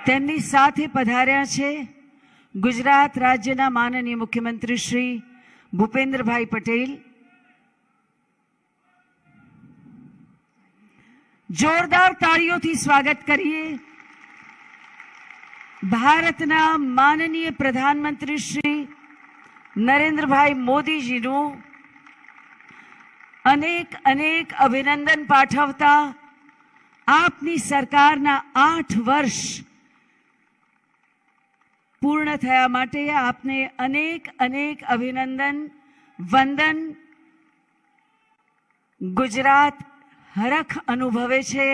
તેમની સાથે પધાર્યા છે ગુજરાત રાજ્યના માનનીય મુખ્યમંત્રી શ્રી ભૂપેન્દ્રભાઈ પટેલ. જોરદાર તાળીઓથી સ્વાગત કરીએ ભારતના માનનીય પ્રધાનમંત્રી શ્રી નરેન્દ્રભાઈ મોદીજીનું અનેક અનેક અભિનંદન પાઠવતા આપની સરકારના 8 વર્ષ પૂર્ણ થયા માટે આપને અનેક અનેક અભિનંદન વંદન. ગુજરાત હરખ અનુભવે છે.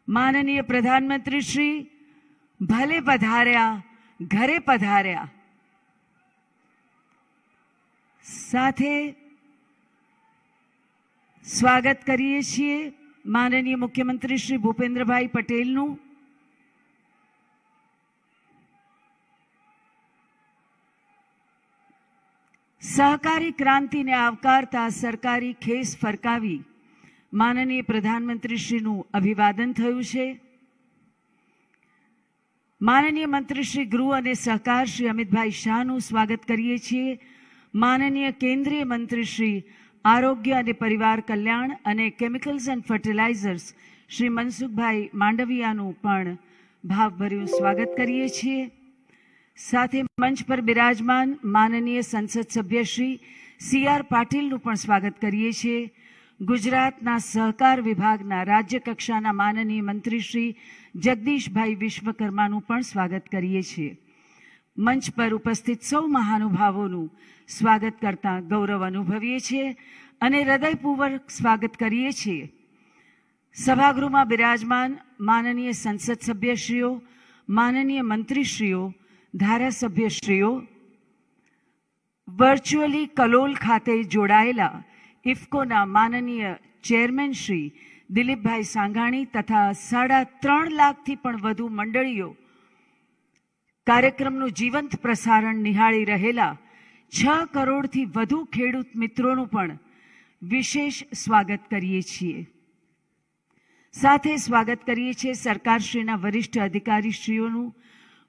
માનનીય પ્રધાનમંત્રી શ્રી ભલે પધાર્યા, ઘરે પધાર્યા. સાથે સ્વાગત કરીએ છીએ માનનીય મુખ્યમંત્રી શ્રી ભૂપેન્દ્રભાઈ પટેલનું. સહકારી ક્રાંતિને આવકારતા સરકારી ખેસ ફરકાવી માનનીય પ્રધાનમંત્રીશ્રીનું અભિવાદન થયું છે. માનનીય મંત્રી શ્રી ગૃહ અને સહકાર શ્રી અમિતભાઈ શાહનું સ્વાગત કરીએ છીએ. માનનીય કેન્દ્રીય મંત્રી શ્રી આરોગ્ય અને પરિવાર કલ્યાણ અને chemicals and fertilisers Shri Mansukhbhai માંડવિયાનું પણ ભાવભર્યું સ્વાગત કરીએ છીએ. સાથે મંચ પર બિરાજમાન માનનીય સંસદ સભ્ય શ્રી સી.આર. પાટીલનું પણ સ્વાગત કરીએ છીએ. ગુજરાતના સહકાર વિભાગના રાજ્ય કક્ષાના માનનીય મંત્રી શ્રી જગદીશભાઈ વિશ્વકર્માનું પણ સ્વાગત કરીએ છીએ. મંચ પર ઉપસ્થિત સૌ મહાનુભાવોનું સ્વાગત કરતા ગૌરવ અનુભવીએ છીએ અને હૃદયપૂર્વક સ્વાગત કરીએ છીએ સભાગૃહમાં બિરાજમાન માનનીય સંસદ સભ્યશ્રીઓ, માનનીય મંત્રીશ્રીઓ, ધારાસભ્યશ્રીઓ, વર્ચ્યુઅલી કલોલ ખાતે જોડાયેલા ઇફકોના માનનીય ચેરમેન શ્રી દિલીપભાઈ સાંઘાણી તથા 3.5 લાખથી પણ વધુ મંડળીઓ કાર્યક્રમનું જીવંત પ્રસારણ નિહાળી રહેલા 6 કરોડથી વધુ ખેડૂત મિત્રોનું પણ વિશેષ સ્વાગત કરીએ છીએ. સાથે સ્વાગત કરીએ છીએ સરકારશ્રીના વરિષ્ઠ અધિકારીશ્રીઓનું,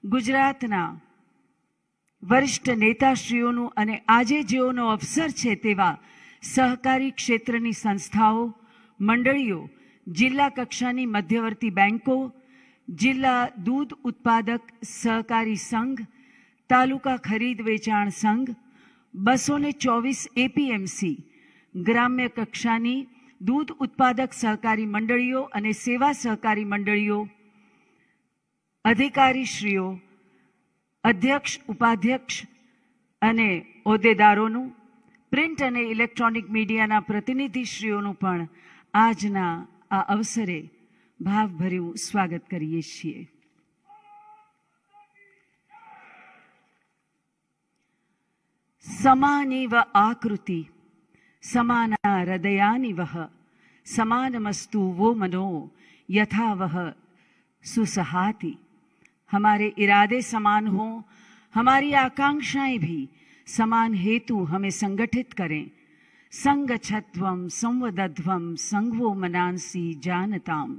ગુજરાતના વરિષ્ઠ નેતાશ્રીઓનું અને આજે જેઓનો અવસર છે તેવા સહકારી ક્ષેત્રની સંસ્થાઓ, મંડળીઓ, જિલ્લા કક્ષાની મધ્યવર્તી બેન્કો, જિલ્લા દૂધ ઉત્પાદક સહકારી સંઘ, તાલુકા ખરીદ વેચાણ સંઘ, 224 એપીએમસી, ગ્રામ્ય કક્ષાની દૂધ ઉત્પાદક સહકારી મંડળીઓ અને સેવા સહકારી મંડળીઓ, અધિકારીશ્રીઓ, અધ્યક્ષ, ઉપાધ્યક્ષ અને હોદ્દેદારોનું, પ્રિન્ટ અને ઇલેક્ટ્રોનિક મીડિયાના પ્રતિનિધિશ્રીઓનું પણ આજના આ અવસરે ભાવભર્યું સ્વાગત કરીએ છીએ. સમાનીવ આકૃતિ સમાના હૃદયાનિ વહ समानमस्तु वो मनो यथा वह सुसहाति. हमारे इरादे समान हों, हमारी आकांक्षाएं भी समान हेतु हमें संगठित करें. संगच्छध्वम संवदध्वम संगवो मनांसी जानताम.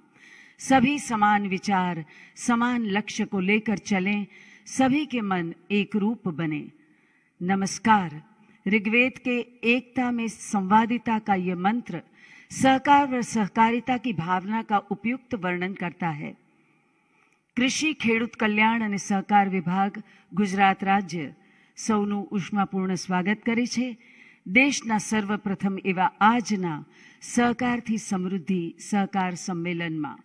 सभी समान विचार समान लक्ष्य को लेकर चलें, सभी के मन एक रूप बने. नमस्कार. ऋग्वेद के एकता में संवादिता का ये मंत्र सहकार व सहकारिता की भावना का उपयुक्त वर्णन करता है. कृषि खेडूत कल्याण અને સહકાર વિભાગ ગુજરાત રાજ્ય સૌનું ઉષ્માપૂર્ણ સ્વાગત કરે છે. દેશના સર્વપ્રથમ એવા આજના સહકારથી સમૃદ્ધિ સહકાર સંમેલનમાં,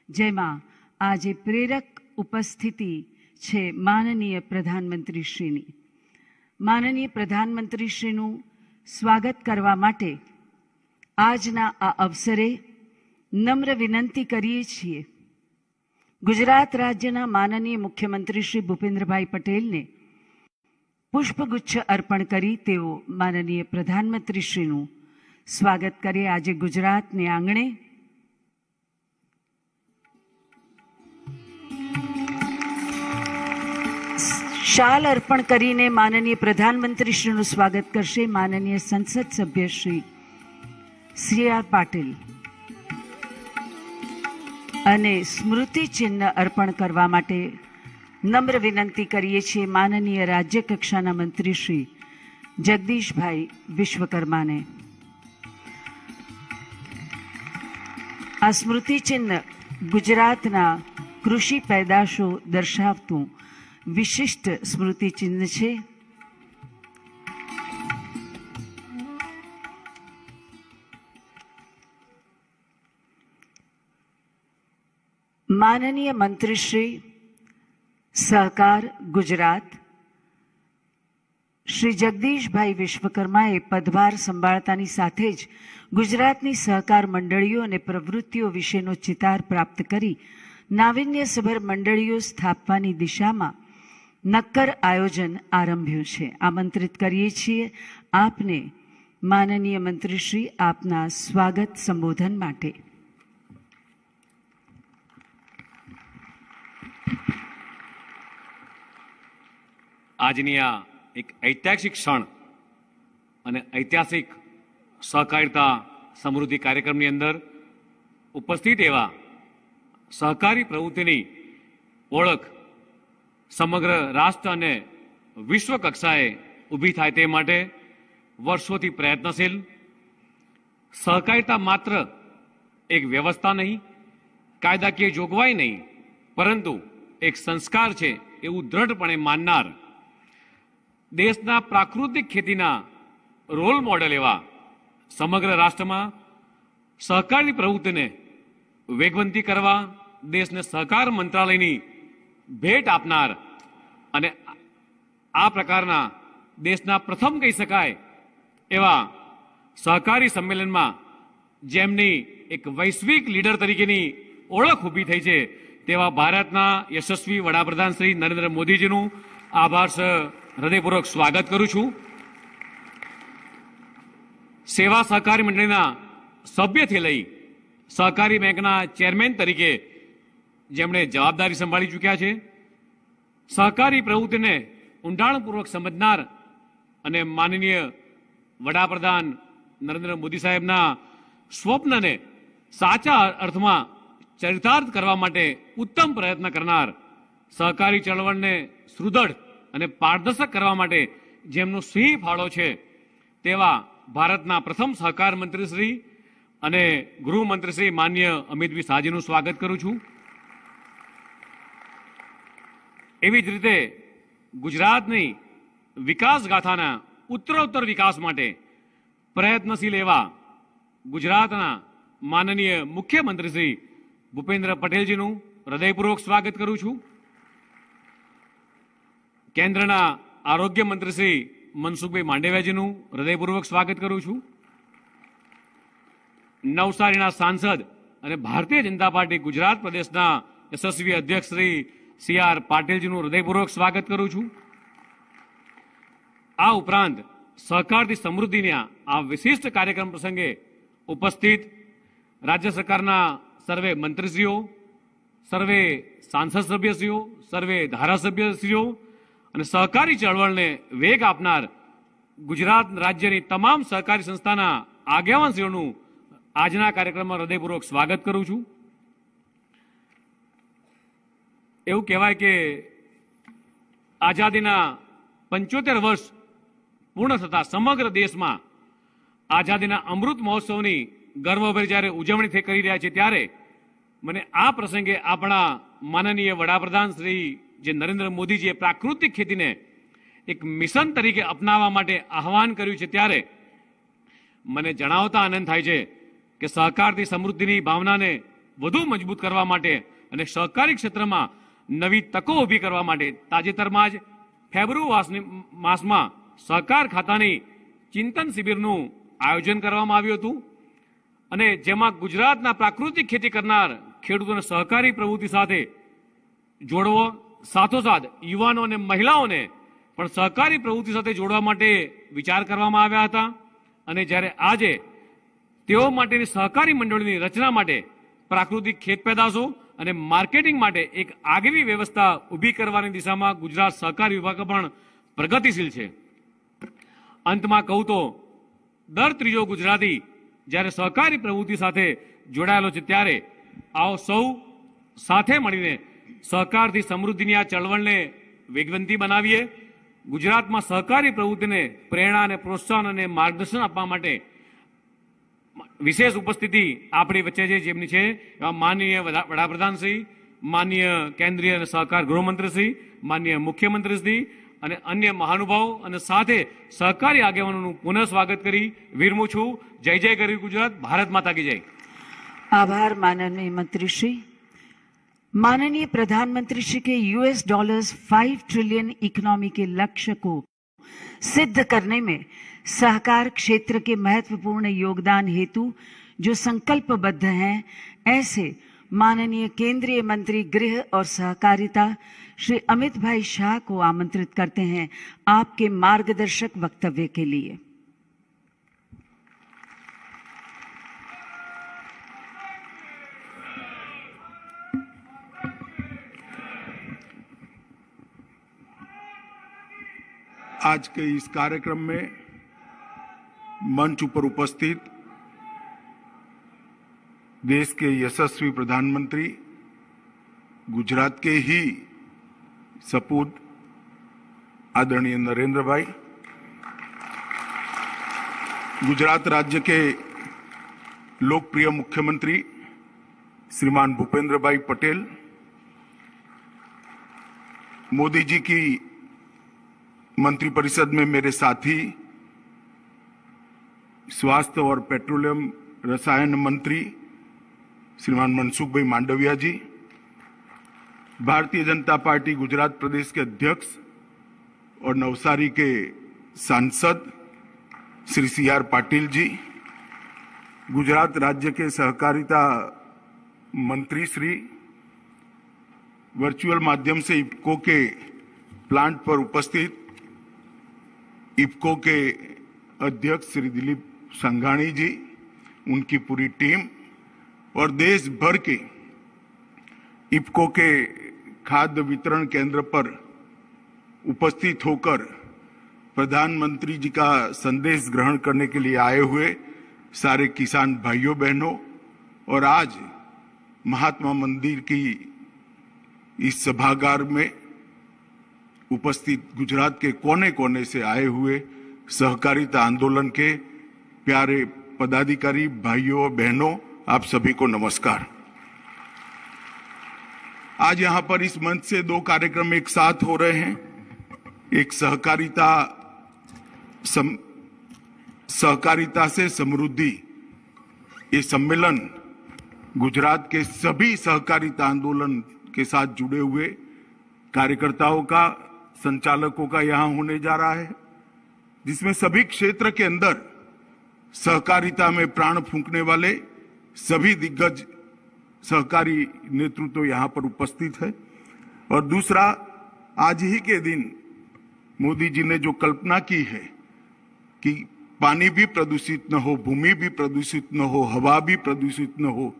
જેમાં આજે પ્રેરક ઉપસ્થિતિ છે માનનીય પ્રધાનમંત્રીશ્રીની. માનનીય પ્રધાનમંત્રીશ્રીનું સ્વાગત કરવા માટે આજના આ અવસરે નમ્ર વિનંતી કરીએ છીએ ગુજરાત રાજ્યના માનનીય મુખ્યમંત્રી શ્રી ભૂપેન્દ્રભાઈ પટેલને પુષ્પગુચ્છ અર્પણ કરી તેઓ માનનીય પ્રધાનમંત્રીશ્રીનું સ્વાગત કરે. આજે ગુજરાતને આંગણે શાલ અર્પણ કરીને માનનીય પ્રધાનમંત્રીશ્રીનું સ્વાગત કરશે માનનીય સંસદ સભ્ય શ્રી સી.આર. પાટીલ. અને સ્મૃતિ ચિહ્ન અર્પણ કરવા માટે નમ્ર વિનંતી કરીએ છીએ માનનીય રાજ્ય કક્ષાના મંત્રી શ્રી જગદીશભાઈ વિશ્વકર્માને. આ સ્મૃતિ ચિહ્ન ગુજરાતના કૃષિ પેદાશો દર્શાવતું વિશિષ્ટ સ્મૃતિ ચિહ્ન છે. માનનીય મંત્રી શ્રી સહકાર ગુજરાત શ્રી જગદીશભાઈ વિશ્વકર્માએ પદભાર સંભાળતાની સાથે જ ગુજરાતની સહકાર મંડળીઓ અને પ્રવૃત્તિઓ વિશેનો ચિતાર પ્રાપ્ત કરી નાવીન્યસભર મંડળીઓ સ્થાપવાની દિશામાં નક્કર આયોજન આરંભ્યું છે. આમંત્રિત કરીએ છીએ આપને માનનીય મંત્રીશ્રી આપના સ્વાગત સંબોધન માટે. આજની આ એક ઐતિહાસિક ક્ષણ અને ઐતિહાસિક સહકારિતા સમૃદ્ધિ કાર્યક્રમની અંદર ઉપસ્થિત એવા સહકારી પ્રવૃત્તિની ઓળખ સમગ્ર રાષ્ટ્ર અને વિશ્વ કક્ષાએ ઊભી થાય તે માટે વર્ષોથી પ્રયત્નશીલ. સહકારિતા માત્ર એક વ્યવસ્થા નહીં, કાયદાકીય જોગવાઈ નહીં, પરંતુ એક સંસ્કાર છે એવું દ્રઢપણે માનનાર દેશના પ્રાકૃતિક ખેતીના રોલ મોડેલ એવા સમગ્ર રાષ્ટ્રમાં સહકારની પ્રવૃત્તિને વેગવંતી કરવા દેશને સહકાર મંત્રાલયની ભેટ આપનાર અને આ પ્રકારના દેશના પ્રથમ કહી શકાય એવા સહકારી સંમેલનમાં જેમની એક વૈશ્વિક લીડર તરીકેની ઓળખ ઊભી થઈ છે તેવા ભારતના યશસ્વી વડાપ્રધાન શ્રી નરેન્દ્ર મોદીજીનું આભાર હૃદયપૂર્વક સ્વાગત કરું છું. સેવા સહકારી મંડળીના સભ્યથી લઈ સહકારી બેંકના ચેરમેન તરીકે જેમણે જવાબદારી સંભાળી ચૂક્યા છે, સહકારી પ્રવૃત્તિને ઊંડાણપૂર્વક સમજનાર અને માનનીય વડાપ્રધાન નરેન્દ્ર મોદી સાહેબના સ્વપ્નને સાચા અર્થમાં ચરિતાર્થ કરવા માટે ઉત્તમ પ્રયત્ન કરનાર, સહકારી ચળવળને સુદૃઢ અને પારદર્શક કરવા માટે જેમનો સિંહ ફાળો છે તેવા ભારતના પ્રથમ સહકાર મંત્રી શ્રી અને ગૃહમંત્રી શ્રી માન્ય અમિતભાઈ શાહજીનું સ્વાગત કરું છું. એવી જ રીતે ગુજરાતની વિકાસ ગાથાના ઉત્તરોત્તર વિકાસ માટે પ્રયત્નશીલ એવા ગુજરાતના માનનીય મુખ્યમંત્રી શ્રી ભૂપેન્દ્ર પટેલજીનું હૃદયપૂર્વક સ્વાગત કરું છું. કેન્દ્રના આરોગ્ય મંત્રી શ્રી મનસુખભાઈ માંડવિયાજીનું હૃદયપૂર્વક સ્વાગત કરું છું. નવસારીના સાંસદ અને ભારતીય જનતા પાર્ટી ગુજરાત પ્રદેશના યશસ્વી અધ્યક્ષ શ્રી સી.આર. પાટીલજીનું હૃદયપૂર્વક સ્વાગત કરું છું. આ ઉપરાંત સહકારથી સમૃદ્ધિના આ વિશિષ્ટ કાર્યક્રમ પ્રસંગે ઉપસ્થિત રાજ્ય સરકારના સર્વે મંત્રીશ્રીઓ, સર્વે સાંસદ સભ્યશ્રીઓ, સર્વે ધારાસભ્યશ્રીઓ અને સહકારી ચળવળને વેગ આપનાર ગુજરાત રાજ્યની તમામ સહકારી સંસ્થાના આગેવાનશ્રીઓનું આજના કાર્યક્રમમાં હૃદયપૂર્વક સ્વાગત કરું છું. એવું કહેવાય કે આઝાદીના 75 વર્ષ પૂર્ણ થતા સમગ્ર દેશમાં આઝાદીના અમૃત મહોત્સવની ગર્વભેર જ્યારે ઉજવણી કરી રહ્યા છે ત્યારે મને આ પ્રસંગે આપણા માનનીય વડાપ્રધાન શ્રી જે નરેન્દ્ર મોદીજીએ પ્રાકૃતિક ખેતીને એક મિશન તરીકે અપનાવવા માટે આહવાન કર્યું છે ત્યારે મને જણાવતા આનંદ થાય છે કે સહકારથી સમૃદ્ધિની ભાવનાને વધુ મજબૂત કરવા માટે અને સહકારી ક્ષેત્રમાં નવી તકો ઊભી કરવા માટે તાજેતરમાં જ ફેબ્રુઆરી માસમાં સહકાર ખાતાની ચિંતન શિબિરનું આયોજન કરવામાં આવ્યું હતું અને જેમાં ગુજરાતના પ્રાકૃતિક ખેતી કરનાર ખેડૂતોને સહકારી પ્રવૃત્તિ સાથે જોડવો, સાથોસાથ યુવાનો અને મહિલાઓને પણ સહકારી પ્રવૃત્તિ સાથે જોડવા માટે વિચાર કરવામાં આવ્યા હતા અને જ્યારે આજે તેઓ માટેની સહકારી મંડળીની રચના માટે પ્રાકૃતિક ખેત પેદાશો અને માર્કેટિંગ માટે એક આગવી વ્યવસ્થા ઊભી કરવાની દિશામાં ગુજરાત સહકાર વિભાગ પણ પ્રગતિશીલ છે. અંતમાં કહું તો દર ત્રીજો ગુજરાતી જ્યારે સહકારી પ્રવૃત્તિ સાથે જોડાયેલો છે ત્યારે આવો સૌ સાથે મળીને સહકારથી સમૃદ્ધિની આ ચળવળને વેગવંતી બનાવીએ। ગુજરાતમાં સહકારી પ્રવૃત્તિને પ્રેરણા અને પ્રોત્સાહન અને માર્ગદર્શન આપવા માટે વિશેષ ઉપસ્થિતિ આપણી વચ્ચે છે જેમની છે માનનીય વડાપ્રધાનશ્રી, માનનીય કેન્દ્રીય અને સહકાર ગૃહમંત્રીશ્રી, માનનીય મુખ્યમંત્રીશ્રી અને અન્ય મહાનુભાવો અને સાથે સહકારી આગેવાનોનું પુનઃ સ્વાગત કરી વિરમું છું। જય જય ગરવી ગુજરાત, ભારત माता की जय। आभार माननीय मंत्री श्री। माननीय प्रधानमंत्री श्री के $5 ट्रिलियन इकोनॉमी के लक्ष्य को सिद्ध करने में सहकार क्षेत्र के महत्वपूर्ण योगदान हेतु जो संकल्पबद्ध हैं, ऐसे माननीय केंद्रीय मंत्री गृह और सहकारिता श्री अमित भाई शाह को आमंत्रित करते हैं आपके मार्गदर्शक वक्तव्य के लिए। आज के इस कार्यक्रम में मंच पर उपस्थित देश के यशस्वी प्रधानमंत्री, गुजरात के ही सपूत आदरणीय नरेंद्र भाई, गुजरात राज्य के लोकप्रिय मुख्यमंत्री श्रीमान भूपेंद्र भाई पटेल, मोदी जी की मंत्रिपरिषद में मेरे साथी स्वास्थ्य और पेट्रोलियम रसायन मंत्री श्रीमान मनसुख भाई मांडविया जी, भारतीय जनता पार्टी गुजरात प्रदेश के अध्यक्ष और नवसारी के सांसद श्री CR पाटिल जी, गुजरात राज्य के सहकारिता मंत्री श्री, वर्चुअल माध्यम से इफ्को के प्लांट पर उपस्थित इफ्को के अध्यक्ष श्री दिलीप संघाणी जी, उनकी पूरी टीम और देश भर के इफ्को के खाद्य वितरण केंद्र पर उपस्थित होकर प्रधानमंत्री जी का संदेश ग्रहण करने के लिए आए हुए सारे किसान भाइयों बहनों और आज महात्मा मंदिर की इस सभागार में उपस्थित गुजरात के कोने कोने से आए हुए सहकारिता आंदोलन के प्यारे पदाधिकारी भाइयों और बहनों, आप सभी को नमस्कार। आज यहां पर इस मंच से दो कार्यक्रम एक साथ हो रहे हैं। एक सहकारिता से समृद्धि, ये सम्मेलन गुजरात के सभी सहकारिता आंदोलन के साथ जुड़े हुए कार्यकर्ताओं का, संचालकों का यहां होने जा रहा है, जिसमें सभी क्षेत्र के अंदर सहकारिता में प्राण फूंकने वाले सभी दिग्गज सहकारी नेतृत्व यहां पर उपस्थित है। और दूसरा, आज ही के दिन मोदी जी ने जो कल्पना की है कि पानी भी प्रदूषित न हो, भूमि भी प्रदूषित न हो, हवा भी प्रदूषित न हो,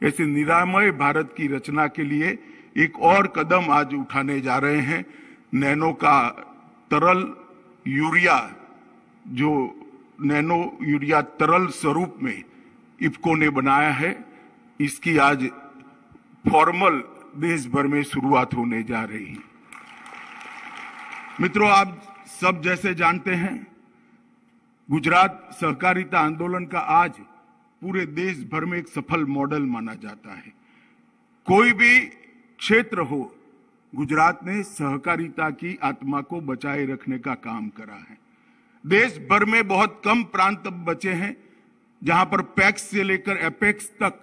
ऐसे निरामय भारत की रचना के लिए एक और कदम आज उठाने जा रहे हैं। नैनो का तरल यूरिया, जो नैनो यूरिया तरल स्वरूप में इफ्को ने बनाया है, इसकी आज फॉर्मल देश भर में शुरुआत होने जा रही है। मित्रों, आप सब जैसे जानते हैं, गुजरात सहकारिता आंदोलन का आज पूरे देश भर में एक सफल मॉडल माना जाता है। कोई भी क्षेत्र हो, गुजरात ने सहकारिता की आत्मा को बचाए रखने का काम करा है। देश भर में बहुत कम प्रांत बचे हैं जहां पर पैक्स से लेकर एपेक्स तक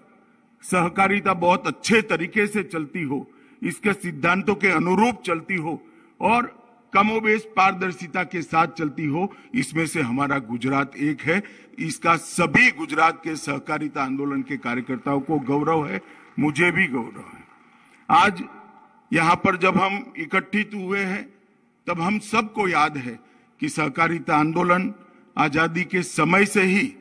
सहकारिता बहुत अच्छे तरीके से चलती हो, इसके सिद्धांतों के अनुरूप चलती हो और कमोबेश पारदर्शिता के साथ चलती हो। इसमें से हमारा गुजरात एक है। इसका सभी गुजरात के सहकारिता आंदोलन के कार्यकर्ताओं को गौरव है, मुझे भी गौरव है। आज यहां पर जब हम इकट्ठित हुए हैं, तब हम सबको याद है कि सहकारिता आंदोलन आजादी के समय से ही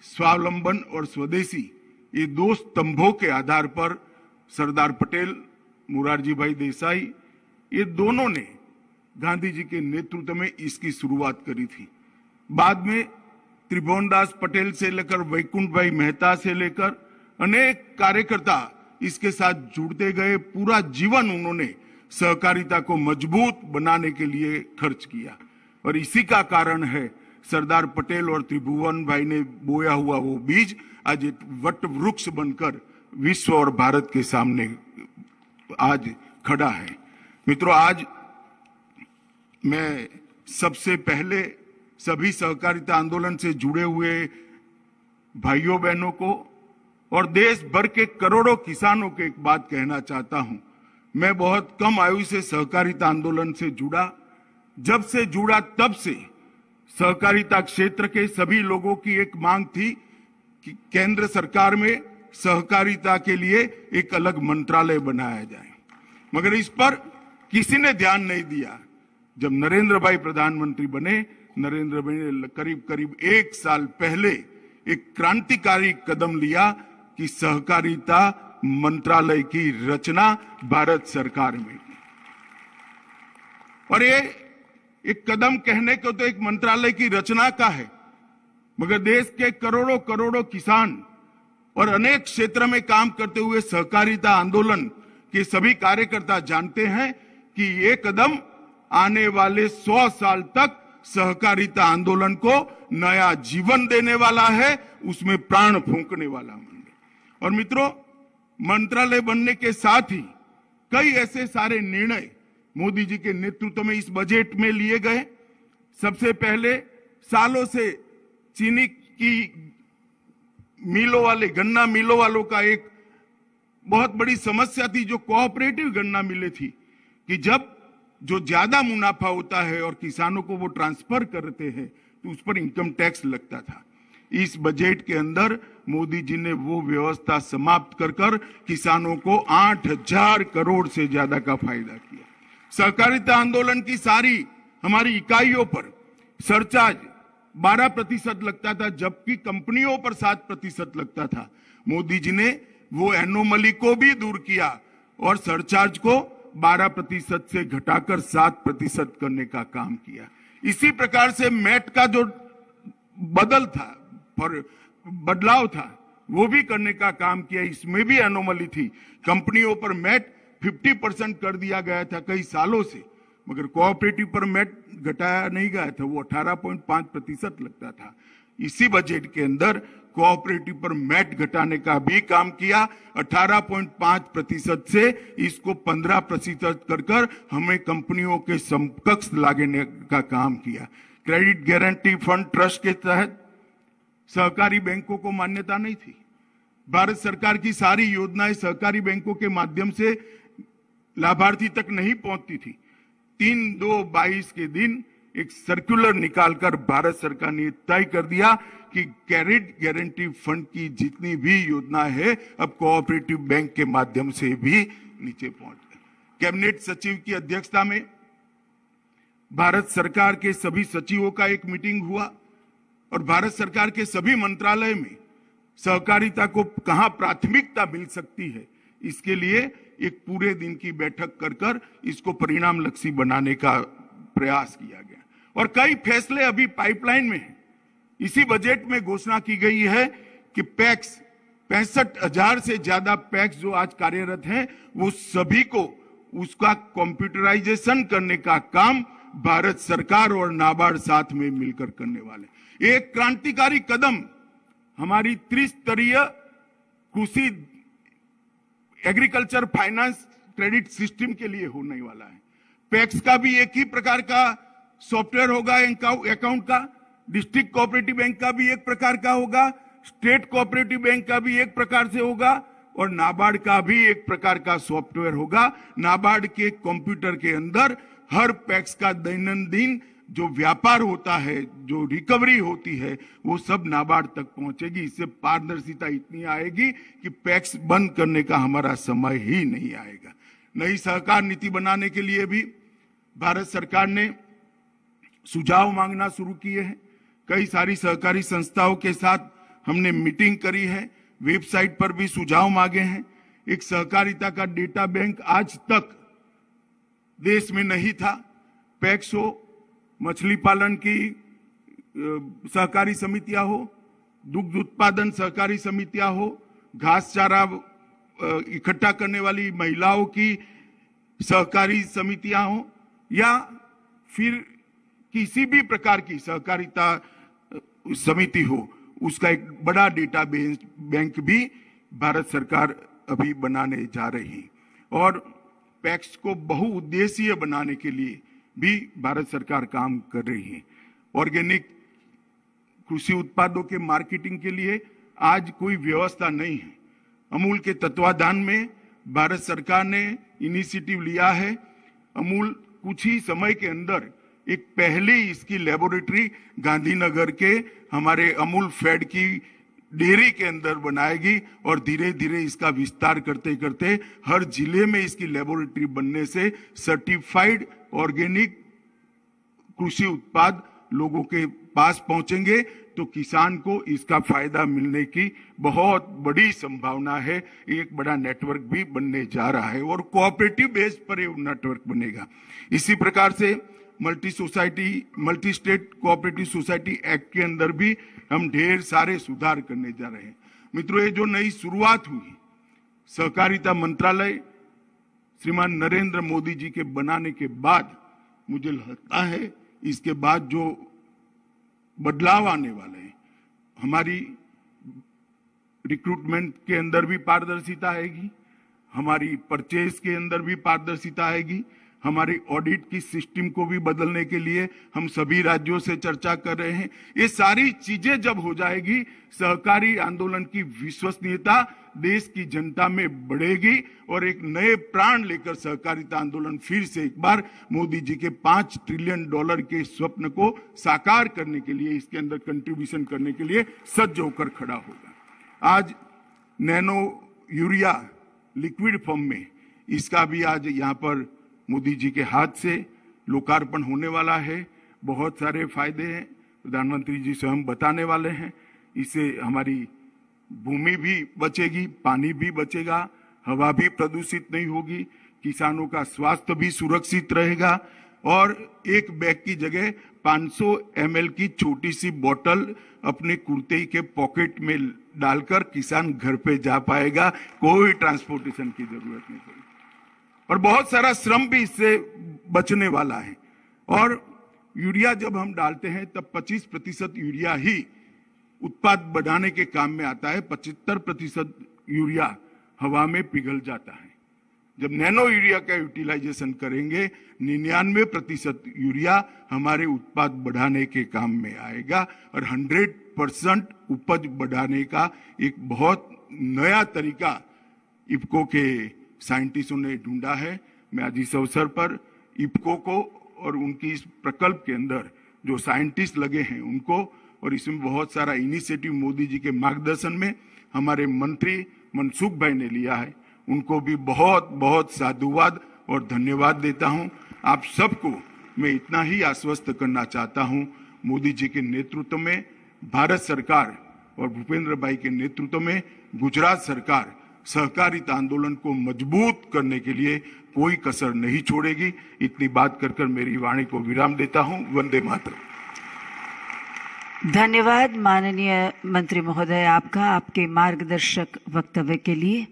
स्वावलंबन और स्वदेशी, ये दो स्तंभों के आधार पर सरदार पटेल, मोरारजी भाई देसाई, ये दोनों ने गांधी जी के नेतृत्व में इसकी शुरुआत करी थी। बाद में त्रिभुवनदास पटेल से लेकर वैकुंठ भाई मेहता से लेकर अनेक कार्यकर्ता इसके साथ जुड़ते गए। पूरा जीवन उन्होंने सहकारिता को मजबूत बनाने के लिए खर्च किया और इसी का कारण है सरदार पटेल और त्रिभुवन भाई ने बोया हुआ वो बीज आज एक वट वृक्ष बनकर विश्व और भारत के सामने आज खड़ा है। मित्रों, आज मैं सबसे पहले सभी सहकारिता आंदोलन से जुड़े हुए भाइयों बहनों को और देश भर के करोड़ों किसानों को एक बात कहना चाहता हूं। मैं बहुत कम आयु से सहकारिता आंदोलन से जुड़ा। जब से जुड़ा तब से सहकारिता क्षेत्र के सभी लोगों की एक मांग थी कि केंद्र सरकार में सहकारिता के लिए एक अलग मंत्रालय बनाया जाए, मगर इस पर किसी ने ध्यान नहीं दिया। जब नरेंद्र भाई प्रधानमंत्री बने, नरेंद्र भाई ने करीब करीब 1 साल पहले एक क्रांतिकारी कदम लिया कि सहकारिता मंत्रालय की रचना भारत सरकार में। और ये एक कदम कहने को तो एक मंत्रालय की रचना का है, मगर देश के करोड़ों करोड़ों किसान और अनेक क्षेत्र में काम करते हुए सहकारिता आंदोलन के सभी कार्यकर्ता जानते हैं कि ये कदम आने वाले 100 साल तक सहकारिता आंदोलन को नया जीवन देने वाला है, उसमें प्राण फूंकने वाला है। और मित्रों, मंत्रालय बनने के साथ ही कई ऐसे सारे निर्णय मोदी जी के नेतृत्व में इस बजट में लिए गए। सबसे पहले सालों से चीनी की मिलों वाले, गन्ना मिलों वालों का एक बहुत बड़ी समस्या थी, जो कोऑपरेटिव गन्ना मिलें थी, कि जब जो ज्यादा मुनाफा होता है और किसानों को वो ट्रांसफर करते हैं तो उस पर इनकम टैक्स लगता था। इस बजट के अंदर मोदी जी ने वो व्यवस्था समाप्त कर किसानों को 8,000 करोड़ से ज्यादा का फायदा किया। सहकारिता आंदोलन की सारी हमारी इकाइयों पर सरचार्ज 12% लगता था, जबकि कंपनियों पर 7% लगता था। मोदी जी ने वो एनोमली को भी दूर किया और सरचार्ज को 12% से घटाकर 7% करने का काम किया। इसी प्रकार से मैट का जो बदलाव था वो भी करने का काम किया। इसमें भी एनोमली थी, कंपनियों पर मैट 50% कर दिया गया था कई सालों से, मगर कोऑपरेटिव पर मैट घटाया नहीं गया था, वो 18.5% लगता था। इसी बजट के अंदर कोऑपरेटिव पर मैट घटाने का भी काम किया। 18.5% से इसको 15% कर हमें कंपनियों के समकक्ष लाने का काम किया। क्रेडिट गारंटी फंड ट्रस्ट के तहत सहकारी बैंकों को मान्यता नहीं थी। भारत सरकार की सारी योजनाएं सहकारी बैंकों के माध्यम से लाभार्थी तक नहीं पहुंचती थी। 3/2/22 के दिन एक सर्कुलर निकालकर भारत सरकार ने तय कर दिया कि क्रेडिट गारंटी फंड की जितनी भी योजना है अब कोऑपरेटिव बैंक के माध्यम से भी नीचे पहुंच गई। कैबिनेट सचिव की अध्यक्षता में भारत सरकार के सभी सचिवों का एक मीटिंग हुआ और भारत सरकार के सभी मंत्रालय में सहकारिता को कहां प्राथमिकता मिल सकती है, इसके लिए एक पूरे दिन की बैठक कर इसको परिणाम लक्षी बनाने का प्रयास किया गया। और कई फैसले अभी पाइपलाइन में हैं। इसी बजट में घोषणा की गई है कि पैक्स 65,000 से ज्यादा पैक्स जो आज कार्यरत हैं वो सभी को उसका कंप्यूटराइजेशन करने का काम भारत सरकार और नाबार्ड साथ में मिलकर करने वाले। एक क्रांतिकारी कदम हमारी त्रिस्तरीय कृषि एग्रीकल्चर फाइनेंस क्रेडिट सिस्टम के लिए होने वाला है। पैक्स का भी एक ही प्रकार का सॉफ्टवेयर होगा अकाउंट का, डिस्ट्रिक्ट कोऑपरेटिव बैंक का भी एक प्रकार का होगा, स्टेट कोऑपरेटिव बैंक का भी एक प्रकार से होगा और नाबार्ड का भी एक प्रकार का सॉफ्टवेयर होगा। नाबार्ड के कंप्यूटर के अंदर हर पैक्स का दैनंदिन जो व्यापार होता है, जो रिकवरी होती है, वो सब नाबार्ड तक पहुंचेगी। इससे पारदर्शिता इतनी आएगी कि पैक्स बंद करने का हमारा समय ही नहीं आएगा। नई सहकार नीति बनाने के लिए भी भारत सरकार ने सुझाव मांगना शुरू किए हैं। कई सारी सहकारी संस्थाओं के साथ हमने मीटिंग करी है, वेबसाइट पर भी सुझाव मांगे हैं। एक सहकारिता का डेटा बैंक आज तक देश में नहीं था। पैक्स हो, मछली पालन की सहकारी समितियां हो, दुग्ध उत्पादन सहकारी समितियां हो, घास चारा इकट्ठा करने वाली महिलाओं की सहकारी समितियां हो या फिर किसी भी प्रकार की सहकारिता समिति हो, उसका एक बड़ा डेटा बैंक भी भारत सरकार अभी बनाने जा रही है। और पैक्स को बहुउद्देशीय बनाने के लिए भी भारत सरकार काम कर रही है। ऑर्गेनिक कृषि उत्पादों के मार्केटिंग के लिए आज कोई व्यवस्था नहीं है। अमूल के तत्वाधान में भारत सरकार ने इनिशिएटिव लिया है। अमूल कुछ ही समय के अंदर एक पहली इसकी लेबोरेटरी गांधीनगर के हमारे अमूल फेड की डेयरी के अंदर बनाएगी और धीरे धीरे इसका विस्तार करते करते हर जिले में इसकी लेबोरेटरी बनने से सर्टिफाइड ऑर्गेनिक कृषि उत्पाद लोगों के पास पहुंचेंगे तो किसान को इसका फायदा मिलने की बहुत बड़ी संभावना है। एक बड़ा नेटवर्क भी बनने जा रहा है और कोऑपरेटिव बेस पर ये नेटवर्क बनेगा। इसी प्रकार से multi state cooperative society act के अंदर भी हम ढेर सारे सुधार करने जा रहे हैं। मित्रों, ये जो नई शुरुआत हुई सहकारिता मंत्रालय श्रीमान नरेंद्र मोदी जी के बनाने के बाद, मुझे लगता है इसके बाद जो बदलाव आने वाले हैं, हमारी रिक्रूटमेंट के अंदर भी पारदर्शिता आएगी, हमारी परचेज के अंदर भी पारदर्शिता आएगी, हमारी ऑडिट की सिस्टम को भी बदलने के लिए हम सभी राज्यों से चर्चा कर रहे हैं। ये सारी चीजें जब हो जाएगी, सहकारी आंदोलन की विश्वसनीयता देश की जनता में बढ़ेगी और एक नए प्राण लेकर सहकारिता आंदोलन फिर से एक बार मोदी जी के $5 ट्रिलियन के स्वप्न को साकार करने के लिए, इसके अंदर कंट्रीब्यूशन करने के लिए सज्ज होकर खड़ा होगा। आज नैनो यूरिया लिक्विड फॉर्म में इसका भी आज यहाँ पर मोदी जी के हाथ से लोकार्पण होने वाला है। बहुत सारे फायदे हैं, प्रधानमंत्री जी स्वयं बताने वाले हैं। इससे हमारी भूमि भी बचेगी, पानी भी बचेगा, हवा भी प्रदूषित नहीं होगी, किसानों का स्वास्थ्य भी सुरक्षित रहेगा और एक बैग की जगह 500 ml की छोटी सी बोतल अपने कुर्ते के पॉकेट में डालकर किसान घर पे जा पाएगा। कोई ट्रांसपोर्टेशन की जरूरत नहीं पड़ेगी और बहुत सारा श्रम भी इससे बचने वाला है। और यूरिया जब हम डालते हैं तब 25% यूरिया ही उत्पाद बढ़ाने के काम में आता है, 75% यूरिया हवा में पिघल जाता है। जब नैनो यूरिया का यूटिलाइजेशन करेंगे 99% यूरिया हमारे उत्पाद बढ़ाने के काम में आएगा और 100% उपज बढ़ाने का एक बहुत नया तरीका इफ्को के साइंटिस्टों ने ढूंढा है। मैं आज इस अवसर पर इफ्को को और उनकी इस प्रकल्प के अंदर जो साइंटिस्ट लगे हैं उनको, और इसमें बहुत सारा इनिशिएटिव मोदी जी के मार्गदर्शन में हमारे मंत्री मनसुख भाई ने लिया है, उनको भी बहुत बहुत साधुवाद और धन्यवाद देता हूं। आप सबको मैं इतना ही आश्वस्त करना चाहता हूं, मोदी जी के नेतृत्व में भारत सरकार और भूपेंद्र भाई के नेतृत्व में गुजरात सरकार सहकारिता आंदोलन को मजबूत करने के लिए कोई कसर नहीं छोड़ेगी। इतनी बात कर मेरी वाणी को विराम देता हूं। वंदे मातरम। धन्यवाद माननीय मंत्री महोदय आपका, आपके मार्गदर्शक वक्तव्य के लिए।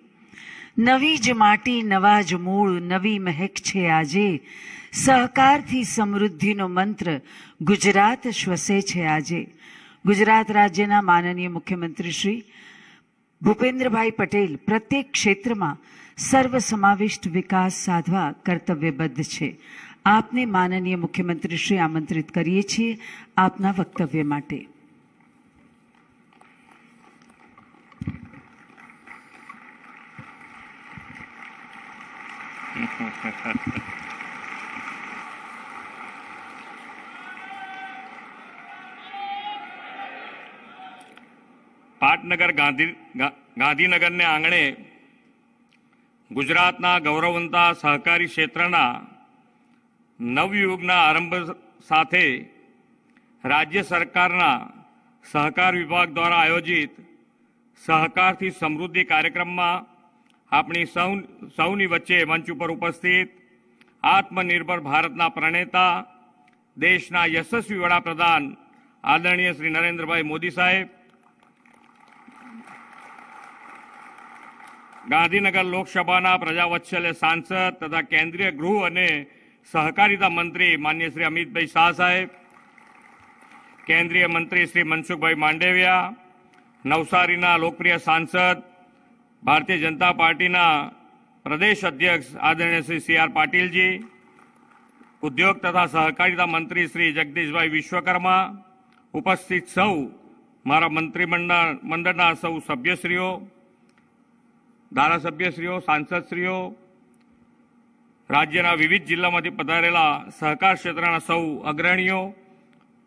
नवी ज माटी नवा ज मूળ નવી મહેક છે આજે, સહકારથી સમૃદ્ધિનો મંત્ર ગુજરાત શ્વસે છે આજે। ગુજરાત રાજ્યના માનનીય મુખ્યમંત્રી શ્રી ભૂપેન્દ્રભાઈ પટેલ પ્રત્યેક ક્ષેત્રમાં સર્વસમાવિષ્ટ વિકાસ સાધવા કર્તવ્યબદ્ધ છે। આપને માનનીય મુખ્યમંત્રી શ્રી આમંત્રિત કરીએ છીએ આપના વક્તવ્ય માટે। પાટનગર ગાંધીનગરને આંગણે ગુજરાતના ગૌરવવંતા સહકારી ક્ષેત્રના નવયુગના આરંભ સાથે રાજ્ય સરકારના સહકાર વિભાગ દ્વારા આયોજિત સહકારથી સમૃદ્ધિ કાર્યક્રમમાં આપણી સૌની વચ્ચે મંચ ઉપર ઉપસ્થિત આત્મનિર્ભર ભારતના પ્રણેતા દેશના યશસ્વી વડાપ્રધાન આદરણીય શ્રી નરેન્દ્રભાઈ મોદી સાહેબ, ગાંધીનગર લોકસભાના પ્રજાવત્સલ્ય સાંસદ તથા કેન્દ્રીય ગૃહ અને સહકારિતા મંત્રી માન્ય શ્રી અમિતભાઈ શાહ સાહેબ, કેન્દ્રીય મંત્રી શ્રી મનસુખભાઈ માંડવિયા, નવસારીના લોકપ્રિય સાંસદ ભારતીય જનતા પાર્ટીના પ્રદેશ અધ્યક્ષ આદરણીય શ્રી સી.આર. પાટીલજી, ઉદ્યોગ તથા સહકારિતા મંત્રી શ્રી જગદીશભાઈ વિશ્વકર્મા, ઉપસ્થિત સૌ મારા મંત્રીમંડળના સૌ સભ્યશ્રીઓ, ધારાસભ્યશ્રીઓ, સાંસદશ્રીઓ, રાજ્યના વિવિધ જિલ્લામાંથી પધારેલા સહકાર ક્ષેત્રના સૌ અગ્રણીઓ,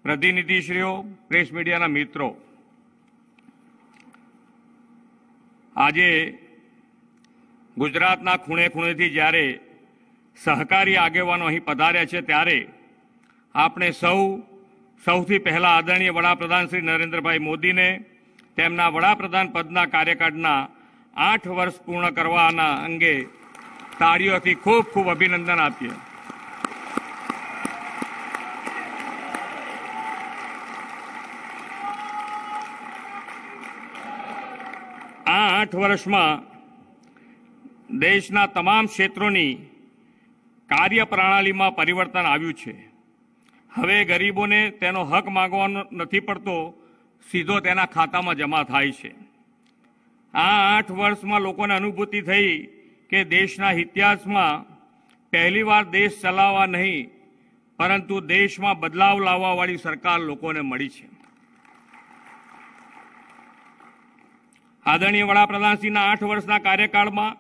પ્રતિનિધિશ્રીઓ, પ્રેસ મીડિયાના મિત્રો, આજે ગુજરાતના ખૂણે ખૂણેથી જ્યારે સહકારી આગેવાનો અહીં પધાર્યા છે ત્યારે આપણે સૌથી પહેલા આદરણીય વડાપ્રધાન શ્રી નરેન્દ્રભાઈ મોદીને તેમના વડાપ્રધાન પદના કાર્યકાળના 8 વર્ષ પૂર્ણ કરવાના અંગે તાળીઓથી ખૂબ ખૂબ અભિનંદન આપીએ. આ 8 વર્ષમાં દેશના તમામ ક્ષેત્રોની કાર્યપ્રણાલીમાં પરિવર્તન આવ્યું છે. હવે ગરીબોને તેનો હક માંગવાનો નથી પડતો, સીધો તેના ખાતામાં જમા થાય છે. આ 8 વર્ષમાં લોકોને અનુભૂતિ થઈ કે દેશના ઇતિહાસમાં પહેલીવાર દેશ ચલાવવા નહીં પરંતુ દેશમાં બદલાવ લાવવાવાળી સરકાર લોકોને મળી છે. આદરણીય વડાપ્રધાનશ્રીના 8 વર્ષના કાર્યકાળમાં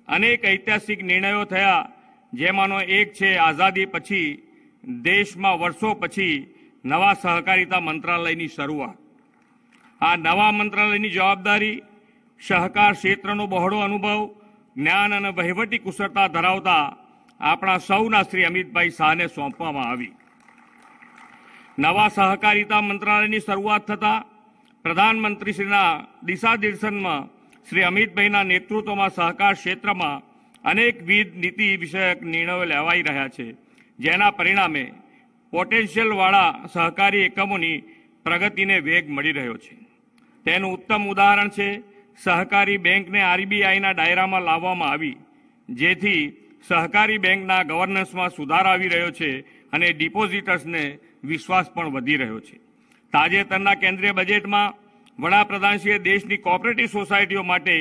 અનેક ઐતિહાસિક નિર્ણયો થયા, જેમાંનો એક છે આઝાદી પછી દેશમાં વર્ષો પછી નવા સહકારિતા મંત્રાલયની શરૂઆત. આ નવા મંત્રાલયની જવાબદારી સહકાર ક્ષેત્રનો બહોળો અનુભવ, જ્ઞાન અને વહીવટી કુશળતા ધરાવતા આપણા સૌના શ્રી અમિતભાઈ શાહને સોંપવામાં આવી. નવા સહકારિતા મંત્રાલયની શરૂઆત થતાં પ્રધાનમંત્રીશ્રીના દિશાનિર્દેશનમાં શ્રી અમિતભાઈના નેતૃત્વમાં સહકાર ક્ષેત્રમાં અનેકવિધ નીતિ વિષયક નિર્ણયો લેવાઈ રહ્યા છે, જેના પરિણામે પોટેન્શિયલવાળા સહકારી એકમોની પ્રગતિને વેગ મળી રહ્યો છે. તેનું ઉત્તમ ઉદાહરણ છે સહકારી બેંકને આરબીઆઈના દાયરામાં લાવવામાં આવી, જેથી સહકારી બેંકના ગવર્નન્સમાં સુધાર આવી રહ્યો છે અને ડિપોઝિટર્સને વિશ્વાસ પણ વધી રહ્યો છે. તાજેતરના કેન્દ્રીય બજેટમાં વડાપ્રધાનશ્રીએ દેશની કોઓપરેટિવ સોસાયટીઓ માટે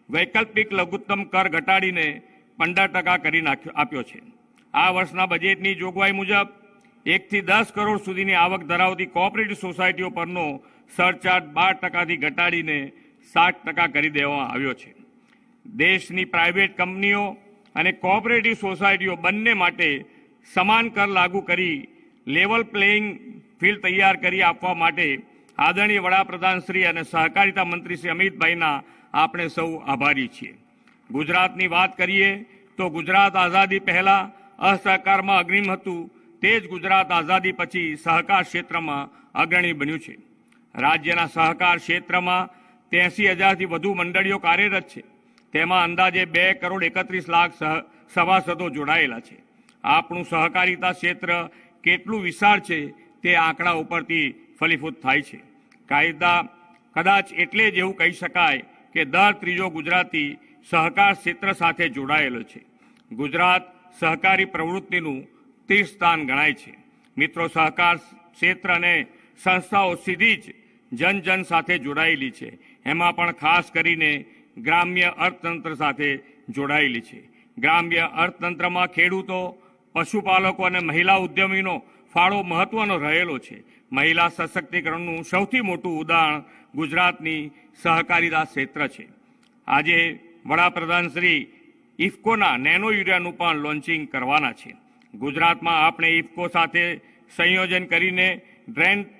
વૈકલ્પિક લઘુત્તમ કર ઘટાડીને 15% કરી આપ્યો છે. આ વર્ષના બજેટની જોગવાઈ મુજબ 1 થી 10 કરોડ સુધીની આવક ધરાવતી કોઓપરેટિવ સોસાયટીઓ પરનો સરચાર્જ 12%થી ઘટાડીને 7% કરી દેવામાં આવ્યો છે. દેશની પ્રાઇવેટ કંપનીઓ અને કોઓપરેટિવ સોસાયટીઓ બંને માટે સમાન કર લાગુ કરી લેવલ પ્લેઇંગ ફિલ્ડ તૈયાર કરી આપવા માટે આદરણીય વડાપ્રધાન શ્રી અને સહકારિતા મંત્રી શ્રી અમિતભાઈના આપણે સૌ આભારી છીએ. ગુજરાતની વાત કરીએ તો ગુજરાત આઝાદી પહેલા અસહકારમાં અગ્રીમ હતું, તે જ ગુજરાત આઝાદી પછી સહકાર ક્ષેત્રમાં અગ્રણી બન્યું છે. રાજ્યના સહકાર ક્ષેત્રમાં 83,000થી વધુ મંડળીઓ કાર્યરત છે. તેમાં અંદાજે 2,31,00,000 સભાસદો જોડાયેલા છે. આપણું સહકારિતા ક્ષેત્ર કેટલું વિશાળ છે તે આંકડા ઉપરથી ફલીભૂત થાય છે. કદાચ એટલે જ એવું કહી શકાય કે દર ત્રીજો ગુજરાતી સહકાર ક્ષેત્ર સાથે જોડાયેલો છે. ગુજરાત સહકારી પ્રવૃત્તિનું તીર્થ સ્થાન ગણાય છે. મિત્રો, સહકાર ક્ષેત્ર અને સંસ્થાઓ સીધી જ જન સાથે જોડાયેલી છે. એમાં પણ ખાસ કરીને ગ્રામ્ય અર્થતંત્ર સાથે જોડાયેલી છે. ગ્રામ્ય અર્થતંત્રમાં ખેડૂતો, પશુપાલકો અને મહિલા ઉદ્યમીનો ફાળો મહત્વનો રહેલો છે. મહિલા સશક્તિકરણનું સૌથી મોટું ઉદાહરણ ગુજરાતની સહકારિતા ક્ષેત્ર છે. આજે વડાપ્રધાન શ્રી ઇફકોના નેનો યુરિયાનું પણ લોન્ચિંગ કરવાના છે. ગુજરાતમાં આપણે ઇફકો સાથે સંયોજન કરીને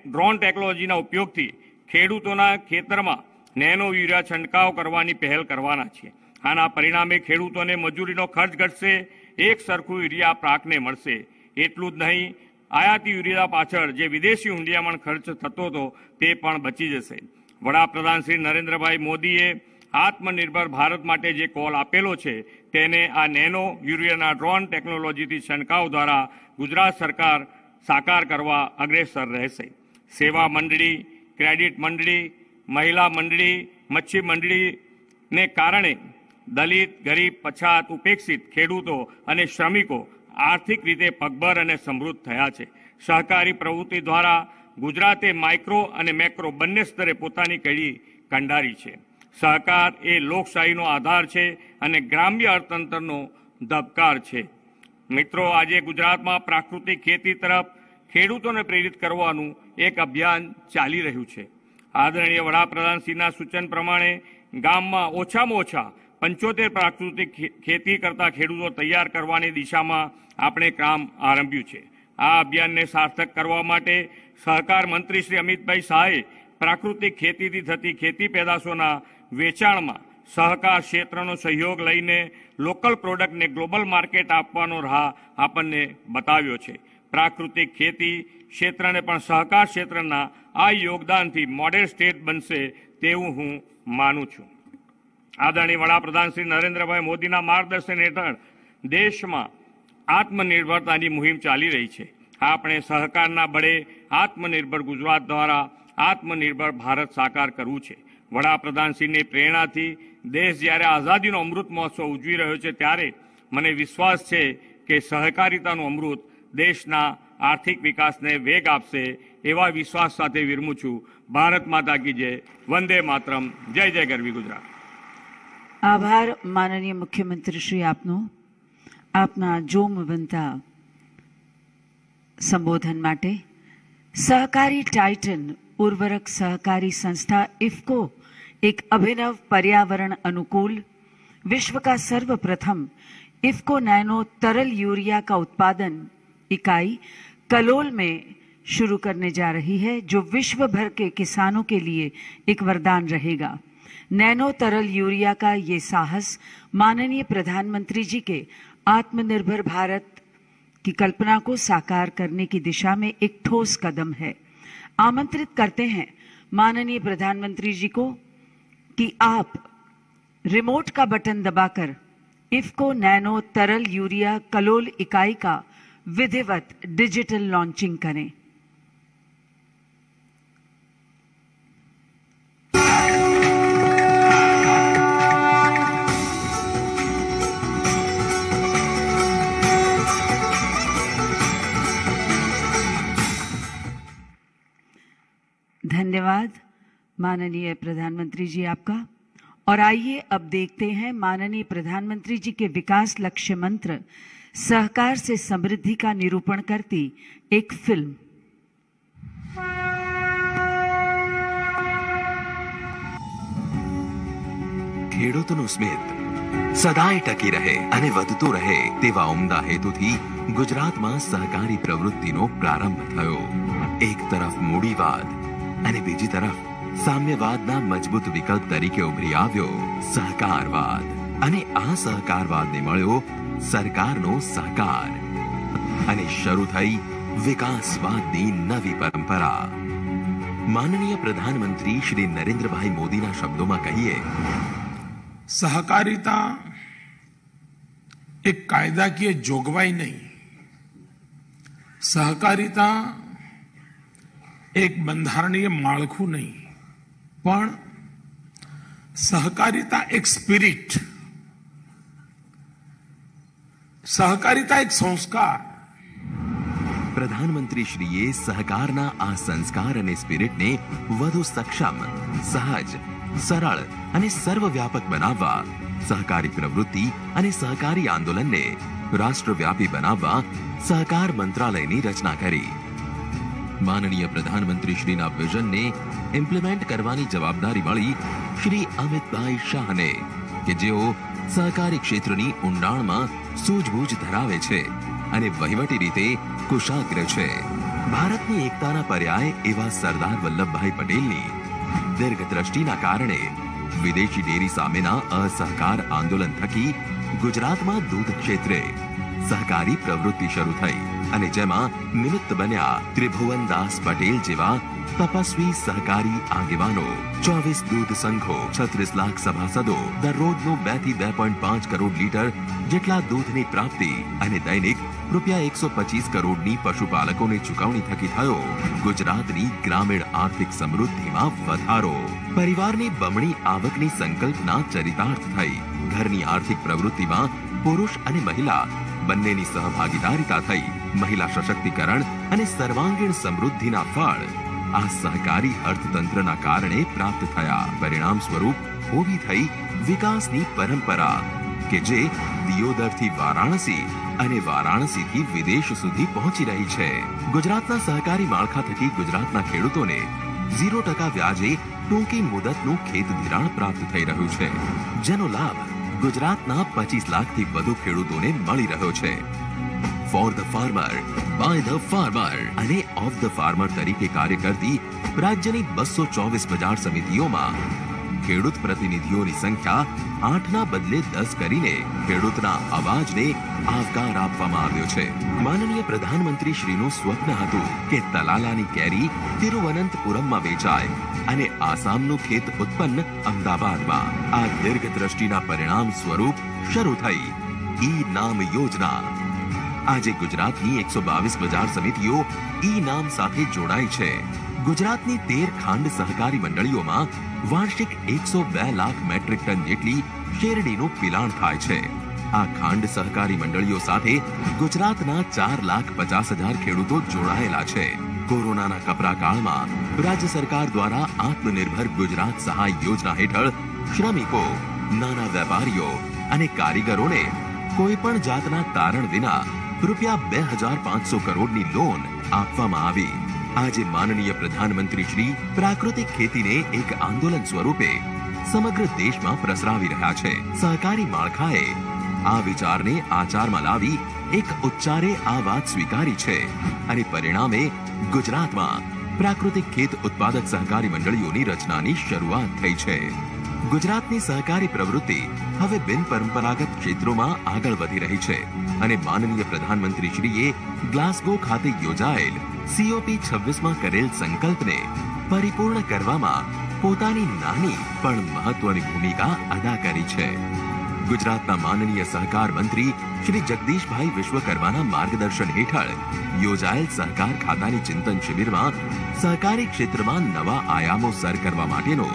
ડ્રોન ટેકનોલોજીના ઉપયોગથી ખેડૂતોના ખેતરમાં નેનો યુરિયા છંટકાવ કરવાની પહેલ કરવાના છે. આના પરિણામે ખેડૂતોને મજૂરીનો ખર્ચ ઘટશે, એક સરખું યુરિયા પાકને મળશે. એટલું જ નહીં, આયાતી યુરિયા પાછળ જે વિદેશી હુંડિયામણ ખર્ચ થતો હતો તે પણ બચી જશે. વડાપ્રધાન શ્રી નરેન્દ્રભાઈ મોદીએ આત્મનિર્ભર ભારત માટે જે કોલ આપેલો છે તેને આ નેનો યુરિયાના ડ્રોન ટેકનોલોજીથી છંટકાવ દ્વારા ગુજરાત સરકાર સાકાર કરવા અગ્રેસર રહેશે. સેવા મંડળી, ક્રેડિટ મંડળી, મહિલા મંડળી, મચ્છી મંડળીને કારણે દલિત, ગરીબ, પછાત, ઉપેક્ષિત ખેડૂતો અને શ્રમિકો આર્થિક રીતે પગભર અને સમૃદ્ધ થયા છે. સહકારી પ્રવૃત્તિ દ્વારા ગુજરાતે માઇક્રો અને મેક્રો બંને સ્તરે પોતાની કડી કંડારી છે. સહકાર એ લોકશાહીનો આધાર છે અને ગ્રામ્ય અર્થતંત્રનો ધબકાર છે. મિત્રો, આજે ગુજરાતમાં પ્રાકૃતિક ખેતી તરફ ખેડૂતોને પ્રેરિત કરવાનું એક અભિયાન ચાલી રહ્યું છે. આદરણીય વડાપ્રધાનશ્રીના સૂચન પ્રમાણે ગામમાં ઓછામાં ઓછા 75 પ્રાકૃતિક ખેતી કરતા ખેડૂતો તૈયાર કરવાની દિશામાં આપણે કામ આરંભ્યું છે. આ અભિયાનને સાર્થક કરવા માટે સહકાર મંત્રી શ્રી અમિતભાઈ શાહે પ્રાકૃતિક ખેતીથી થતી ખેતી પેદાશોના વેચાણમાં સહકાર ક્ષેત્રનો સહયોગ લઈને લોકલ પ્રોડક્ટને ગ્લોબલ માર્કેટ આપવાનો રાહ આપણને બતાવ્યો છે. પ્રાકૃતિક ખેતી ક્ષેત્રને પણ સહકાર ક્ષેત્રના આ યોગદાનથી મોડેલ સ્ટેટ બનશે તેવું હું માનું છું. આદરણીય વડાપ્રધાન શ્રી નરેન્દ્રભાઈ મોદીના માર્ગદર્શન હેઠળ દેશમાં આત્મનિર્ભરતાની મુહિમ ચાલી રહી છે. આપણે સહકારના બળે આત્મનિર્ભર ગુજરાત દ્વારા આત્મનિર્ભર ભારત સાકાર કરવું છે. વડાપ્રધાનશ્રીની પ્રેરણાથી દેશ જ્યારે આઝાદીનો અમૃત મહોત્સવ ઉજવી રહ્યો છે ત્યારે મને વિશ્વાસ છે કે સહકારિતાનું અમૃત દેશના આર્થિક વિકાસને વેગ આપશે. એવા વિશ્વાસ સાથે વિરમું છું. ભારત માતા કી જય. વંદે માતરમ. જય જય ગરવી ગુજરાત. આભાર માનનીય મુખ્યમંત્રી શ્રી આપનો, આપના જોમવંતા સંબોધન માટે. सहकारी टाइटन उर्वरक सहकारी संस्था इफ्को एक अभिनव पर्यावरण अनुकूल विश्व का सर्वप्रथम इफ्को नैनो तरल यूरिया का उत्पादन इकाई कलोल में शुरू करने जा रही है, जो विश्व भर के किसानों के लिए एक वरदान रहेगा. नैनो तरल यूरिया का ये साहस माननीय प्रधानमंत्री जी के आत्मनिर्भर भारत की कल्पना को साकार करने की दिशा में एक ठोस कदम है. आमंत्रित करते हैं माननीय प्रधानमंत्री जी को कि आप रिमोट का बटन दबाकर इफ्को नैनो तरल यूरिया कलोल इकाई का विधिवत डिजिटल लॉन्चिंग करें. धन्यवाद माननीय प्रधानमंत्री जी आपका. और आइए अब देखते हैं माननीय प्रधानमंत्री जी के विकास लक्ष्य मंत्र सहकार से समृद्धि का निरूपण करती एक फिल्म. ખેડૂતનું સ્મિત સદાય ટકી રહે અને વધતું રહે તેવા ઉમદા હેતુથી ગુજરાતમાં સહકારી પ્રવૃત્તિનો પ્રારંભ થયો. એક તરફ મૂડીવાદ અને બીજી તરફ સામ્યવાદના મજબૂત વિકલ્પ તરીકે ઉભરી આવ્યો સહકારવાદ. અને આ સહકારવાદને મળ્યો સરકારનો સહકાર અને શરૂ થઈ વિકાસવાદની નવી પરંપરા. માનનીય પ્રધાનમંત્રી શ્રી નરેન્દ્રભાઈ મોદીના શબ્દોમાં કહીએ, सहकारिता एक कायदाकीय जोगवाई नहीं, सहकारिता एक બંધારણીય માળખું નહીં, પણ સહકારિતા એક સ્પિરિટ, સહકારિતા એક સંસ્કાર. પ્રધાનમંત્રીશ્રીએ સહકારના આ સંસ્કાર અને સ્પિરિટને વધુ સક્ષમ, સહજ, સરળ અને સર્વવ્યાપક બનાવવા સહકારી પ્રવૃત્તિ અને સહકારી આંદોલનને રાષ્ટ્રવ્યાપી બનાવવા સહકાર મંત્રાલયની રચના કરી. માનનીય પ્રધાનમંત્રી શ્રીના વિઝનને ઇમ્પ્લિમેન્ટ કરવાની જવાબદારી મળી શ્રી અમિતભાઈ શાહને, કે જેઓ સહકારી ક્ષેત્રની ઊંડાણમાં સૂઝબૂઝ ધરાવે છે અને વહીવટી રીતે કુશાગ્ર છે. ભારતની એકતાના પર્યાય એવા સરદાર વલ્લભભાઈ પટેલની દીર્ઘદ્રષ્ટિના કારણે વિદેશી ડેરી સામેના અસહકાર આંદોલન થકી ગુજરાતમાં દૂધ ક્ષેત્રે સહકારી પ્રવૃત્તિ શરૂ થઈ અને જેમાં નિમિત્ત બન્યા ત્રિભુવનદાસ પટેલ જેવા તપસ્વી સહકારી આગેવાનો, 24 દૂધ સંઘો, 36 લાખ સભાસદો, દરરોજનું 2 થી 2.5 કરોડ લીટર જેટલા દૂધની પ્રાપ્તિ અને દૈનિક ₹125 કરોડની પશુપાલકોને ચૂકવણી થકી થયો ગુજરાતની ગ્રામીણ આર્થિક સમૃદ્ધિમાં વધારો. પરિવારની બમણી આવકની સંકલ્પના ચરિતાર્થ થઈ. ઘરની આર્થિક પ્રવૃત્તિમાં પુરુષ અને મહિલા બંનેની સહભાગીદારીતા થઈ મહિલા સશક્તિકરણ અને સર્વાંગીણ સમૃદ્ધિના ફળ આ સહકારી અર્થતંત્રના કારણે પ્રાપ્ત થયા. પરિણામ સ્વરૂપ ઊભી થઈ વિકાસની પરંપરા કે જે દિયોદરથી વારાણસી અને વારાણસીથી વિદેશ સુધી પહોંચી રહી છે. ગુજરાતના સહકારી માળખા થકી ગુજરાતના ખેડૂતોને 0% વ્યાજે ટૂંકી મુદતનું ખેત ધિરાણ પ્રાપ્ત થઈ રહ્યું છે, જેનો લાભ ગુજરાતના 25 લાખથી વધુ ખેડૂતોને મળી રહ્યો છે. For the farmer, by the farmer અને ઓફ ધ ફાર્મર તરીકે કાર્ય કરતી રાજ્યની 224 બજાર સમિતિઓમાં ખેડૂત પ્રતિનિધિઓની સંખ્યા 8ના બદલે 10 કરીને ખેડૂતના અવાજને આવકાર આપવામાં આવ્યો છે. માનનીય પ્રધાનમંત્રી શ્રીનું સ્વપ્ન હતું કે તલાલાની કેરી તિરુવનંતપુરમમાં વેચાય અને આસામનું ખેત ઉત્પન્ન અમદાવાદમાં. આ દીર્ઘદ્રષ્ટિના પરિણામ સ્વરૂપ શરૂ થઈ ઈ નામ યોજના. આજે ગુજરાતની 122 બજાર સમિતિઓ ઈ નામ સાથે જોડાઈ છે. ગુજરાતની 13 ખાંડ સહકારી મંડળીઓમાં વાર્ષિક 102 લાખ મેટ્રિક ટન જેટલી શેરડીનું પિલાણ થાય છે. આ ખાંડ સહકારી મંડળીઓ સાથે ગુજરાતના 4,50,000 ખેડૂતો જોડાયેલા છે. કોરોનાના કપરા કાળમાં રાજ્ય સરકાર દ્વારા આત્મનિર્ભર ગુજરાત સહાય યોજના હેઠળ શ્રમિકો, નાના વેપારીઓ અને કારીગરોને કોઈ પણ જાતના તારણ વિના રૂપિયા 2,500 કરોડની લોન આપવામાં આવી. આજે માનનીય પ્રધાનમંત્રી શ્રી પ્રાકૃતિક ખેતીને એક આંદોલન સ્વરૂપે સમગ્ર દેશમાં પ્રસરાવી રહ્યા છે. સહકારી માળખાએ આ વિચારને આચારમાં લાવી એક ઉચ્ચારે આ વાત સ્વીકારી છે અને પરિણામે ગુજરાતમાં પ્રાકૃતિક ખેત ઉત્પાદક સહકારી મંડળીઓની રચનાની શરૂઆત થઈ છે. ગુજરાતની સહકારી પ્રવૃત્તિ હવે બિનપરંપરાગત ક્ષેત્રોમાં આગળ વધી રહી છે અને માનનીય પ્રધાનમંત્રી શ્રીએ ગ્લાસગો ખાતે યોજાયેલ COP 26માં કરેલ સંકલ્પને પરિપૂર્ણ કરવામાં પોતાની નાની પણ મહત્વની ભૂમિકા અદા કરી છે. ગુજરાતના માનનીય સહકાર મંત્રી શ્રી જગદીશભાઈ વિશ્વકર્માના માર્ગદર્શન હેઠળ યોજાયેલ સહકાર ખાતાની ચિંતન શિબિરમાં સહકારી ક્ષેત્રમાં નવા આયામો સર કરવા માટેનો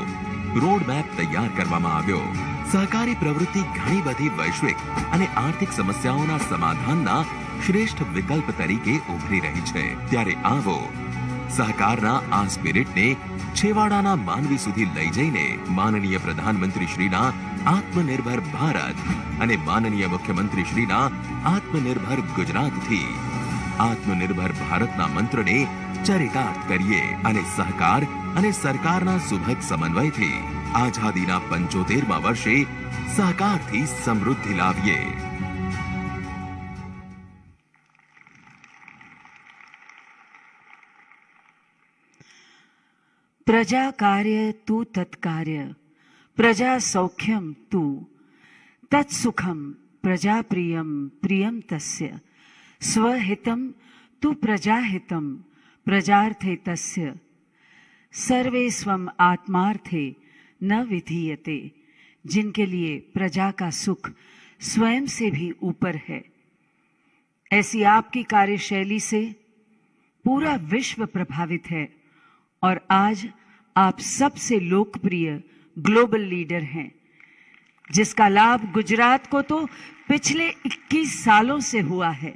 રોડ મેપ તૈયાર કરવામાં આવ્યો. સહકારી પ્રવૃત્તિ ઘણી બધી વૈશ્વિક અને આર્થિક સમસ્યાઓના સમાધાનના શ્રેષ્ઠ વિકલ્પ તરીકે ઉભરી રહી છે. ત્યારે આવો સહકારના આ સ્પિરિટને છેવાડાના માનવી સુધી લઈ જઈને માનનીય પ્રધાનમંત્રી શ્રીના આત્મનિર્ભર ભારત અને માનનીય મુખ્યમંત્રી શ્રીના આત્મનિર્ભર ગુજરાતથી આત્મનિર્ભર ભારતના મંત્રને ચરિતાર્થ કરીએ અને સહકાર અને સરકારના સુભગ સમન્વયથી આઝાદીના 75મા વર્ષે સહકારથી સમૃદ્ધિ લાવીએ. પ્રજા કાર્ય તું તત્કાર્ય, પ્રજા સૌખ્યમ તું તત્સુખમ, પ્રજા પ્રિયમ પ્રિયમ તસ્ય, સ્વહિતમ તું પ્રજાહિતમ પ્રજાર્થે તસ્ય, सर्वे स्वम आत्मार्थे न विधीयते. जिनके लिए प्रजा का सुख स्वयं से भी ऊपर है, ऐसी आपकी कार्यशैली से पूरा विश्व प्रभावित है और आज आप सबसे लोकप्रिय ग्लोबल लीडर हैं, जिसका लाभ गुजरात को तो पिछले 21 सालों से हुआ है.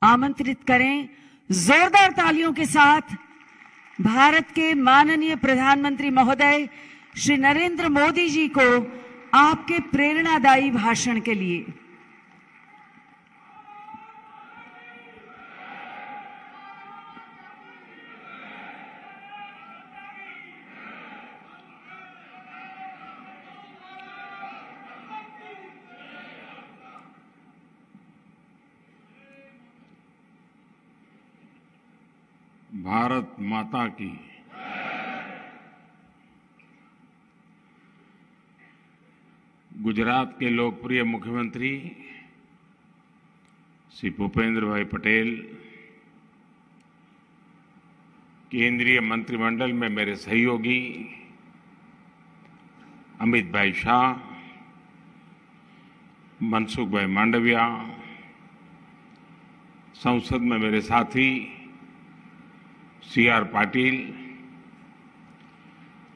आमंत्रित करें जोरदार तालियों के साथ भारत के माननीय प्रधानमंत्री महोदय श्री नरेंद्र मोदी जी को आपके प्रेरणादायी भाषण के लिए. भारत माता की गुजरात के लोकप्रिय मुख्यमंत्री श्री भूपेंद्र भाई पटेल, केंद्रीय मंत्रिमंडल में मेरे सहयोगी अमित भाई शाह, मनसुख भाई मांडविया, संसद में मेरे साथी CR पाटिल,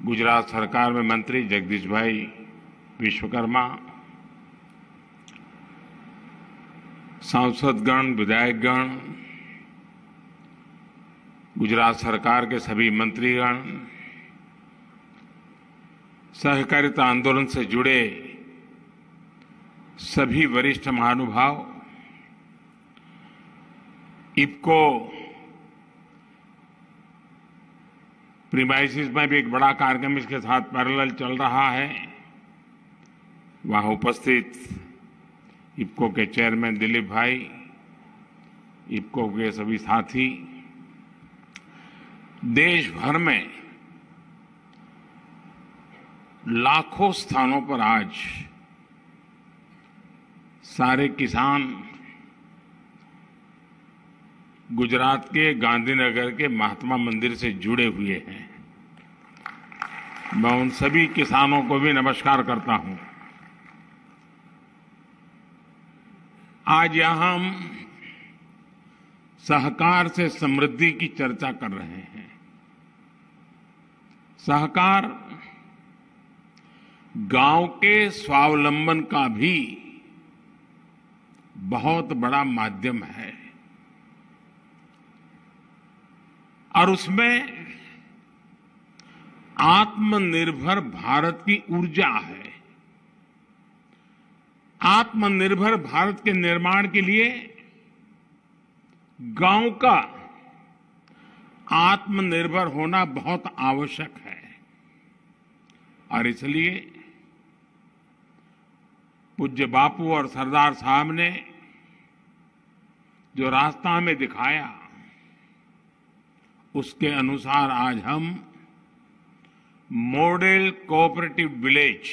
गुजरात सरकार में मंत्री जगदीश भाई विश्वकर्मा, सांसदगण, विधायकगण, गुजरात सरकार के सभी मंत्रीगण, सहकारिता आंदोलन से जुड़े सभी वरिष्ठ महानुभाव, इफ्को प्रीमाइसिस में भी एक बड़ा कार्यक्रम इसके साथ पैरेलल चल रहा है। वहां उपस्थित इफ्को के चेयरमैन दिलीप भाई, इफ्को के सभी साथी, देश भर में लाखों स्थानों पर आज सारे किसान गुजरात के गांधीनगर के महात्मा मंदिर से जुड़े हुए हैं। मैं उन सभी किसानों को भी नमस्कार करता हूं। आज यहां हम सहकार से समृद्धि की चर्चा कर रहे हैं। सहकार गांव के स्वावलंबन का भी बहुत बड़ा माध्यम है और उसमें आत्मनिर्भर भारत की ऊर्जा है। आत्मनिर्भर भारत के निर्माण के लिए गांव का आत्मनिर्भर होना बहुत आवश्यक है और इसलिए पूज्य बापू और सरदार साहब ने जो रास्ता हमें दिखाया उसके अनुसार आज हम मॉडल कोऑपरेटिव विलेज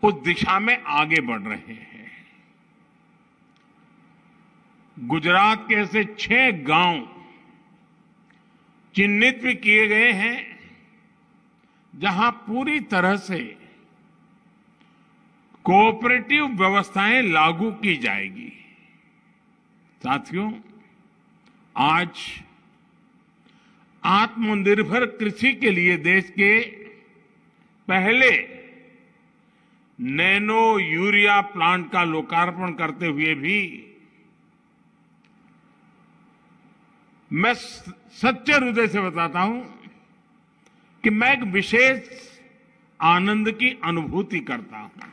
उस दिशा में आगे बढ़ रहे हैं। गुजरात के ऐसे 6 गांव चिन्हित भी किए गए हैं जहां पूरी तरह से कोऑपरेटिव व्यवस्थाएं लागू की जाएगी। साथियों, आज आत्मनिर्भर कृषि के लिए देश के पहले नैनो यूरिया प्लांट का लोकार्पण करते हुए भी मैं सच्चे हृदय से बताता हूं कि मैं एक विशेष आनंद की अनुभूति करता हूं।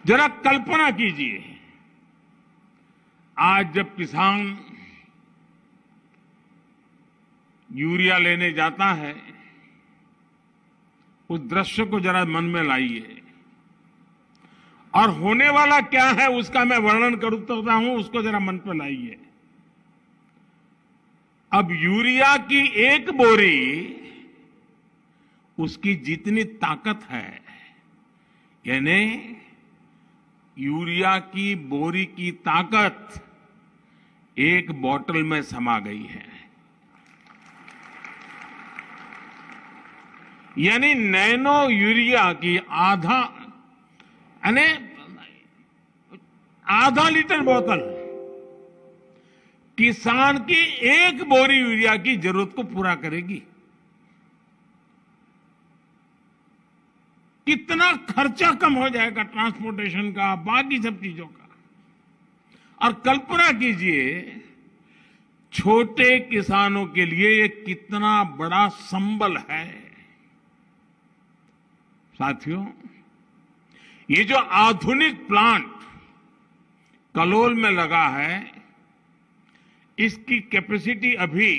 जरा कल्पना कीजिए, आज जब किसान यूरिया लेने जाता है, उस दृश्य को जरा मन में लाइए और होने वाला क्या है उसका मैं वर्णन करता हूं, उसको जरा मन पर लाइए। अब यूरिया की एक बोरी, उसकी जितनी ताकत है, यानी यूरिया की बोरी की ताकत एक बोतल में समा गई है। यानी नैनो यूरिया की आधा लीटर बोतल किसान की एक बोरी यूरिया की जरूरत को पूरा करेगी। कितना खर्चा कम हो जाएगा ट्रांसपोर्टेशन का, बाकी सब चीजों का। और कल्पना कीजिए, छोटे किसानों के लिए ये कितना बड़ा संबल है। साथियों, ये जो आधुनिक प्लांट कलोल में लगा है, इसकी कैपेसिटी अभी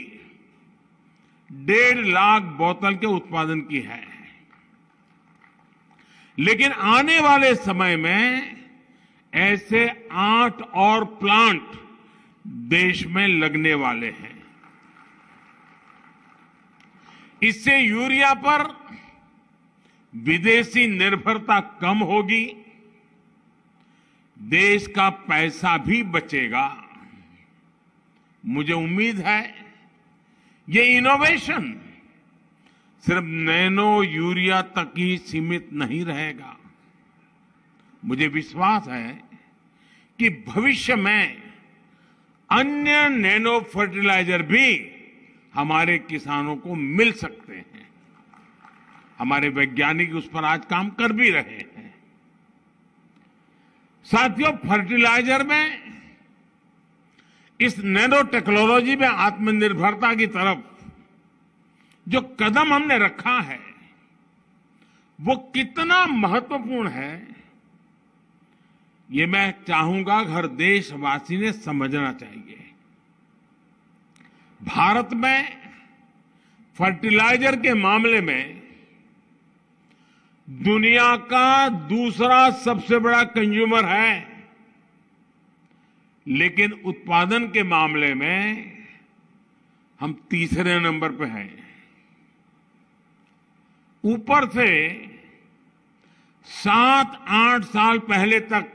1.5 लाख बोतल के उत्पादन की है, लेकिन आने वाले समय में ऐसे 8 और प्लांट देश में लगने वाले हैं। इससे यूरिया पर विदेशी निर्भरता कम होगी, देश का पैसा भी बचेगा। मुझे उम्मीद है ये इनोवेशन सिर्फ नैनो यूरिया तक ही सीमित नहीं रहेगा। मुझे विश्वास है कि भविष्य में अन्य नैनो फर्टिलाइजर भी हमारे किसानों को मिल सकते हैं। हमारे वैज्ञानिक उस पर आज काम कर भी रहे हैं। साथियों, फर्टिलाइजर में इस नैनो टेक्नोलॉजी में आत्मनिर्भरता की तरफ जो कदम हमने रखा है वो कितना महत्वपूर्ण है, ये मैं चाहूंगा हर देशवासी ने समझना चाहिए। भारत में फर्टिलाइजर के मामले में दुनिया का दूसरा सबसे बड़ा कंज्यूमर है, लेकिन उत्पादन के मामले में हम तीसरे नंबर पे हैं। ऊपर से 7-8 साल पहले तक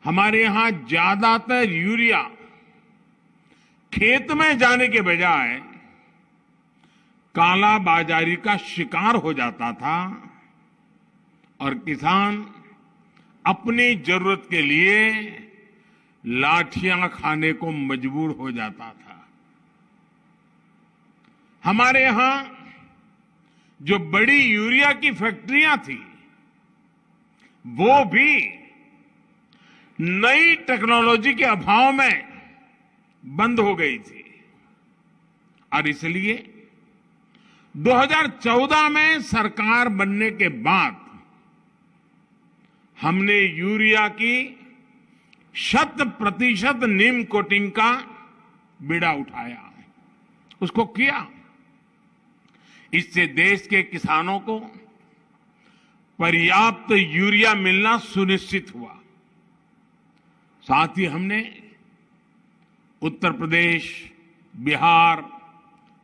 हमारे यहां ज्यादातर यूरिया खेत में जाने के बजाय काला बाजारी का शिकार हो जाता था और किसान अपनी जरूरत के लिए लाठियां खाने को मजबूर हो जाता था। हमारे यहां जो बड़ी यूरिया की फैक्ट्रियां थी वो भी नई टेक्नोलॉजी के अभाव में बंद हो गई थी और इसलिए 2014 में सरकार बनने के बाद हमने यूरिया की 100% नीम कोटिंग का बीड़ा उठाया, उसको किया। इससे देश के किसानों को पर्याप्त यूरिया मिलना सुनिश्चित हुआ। साथ ही हमने उत्तर प्रदेश, बिहार,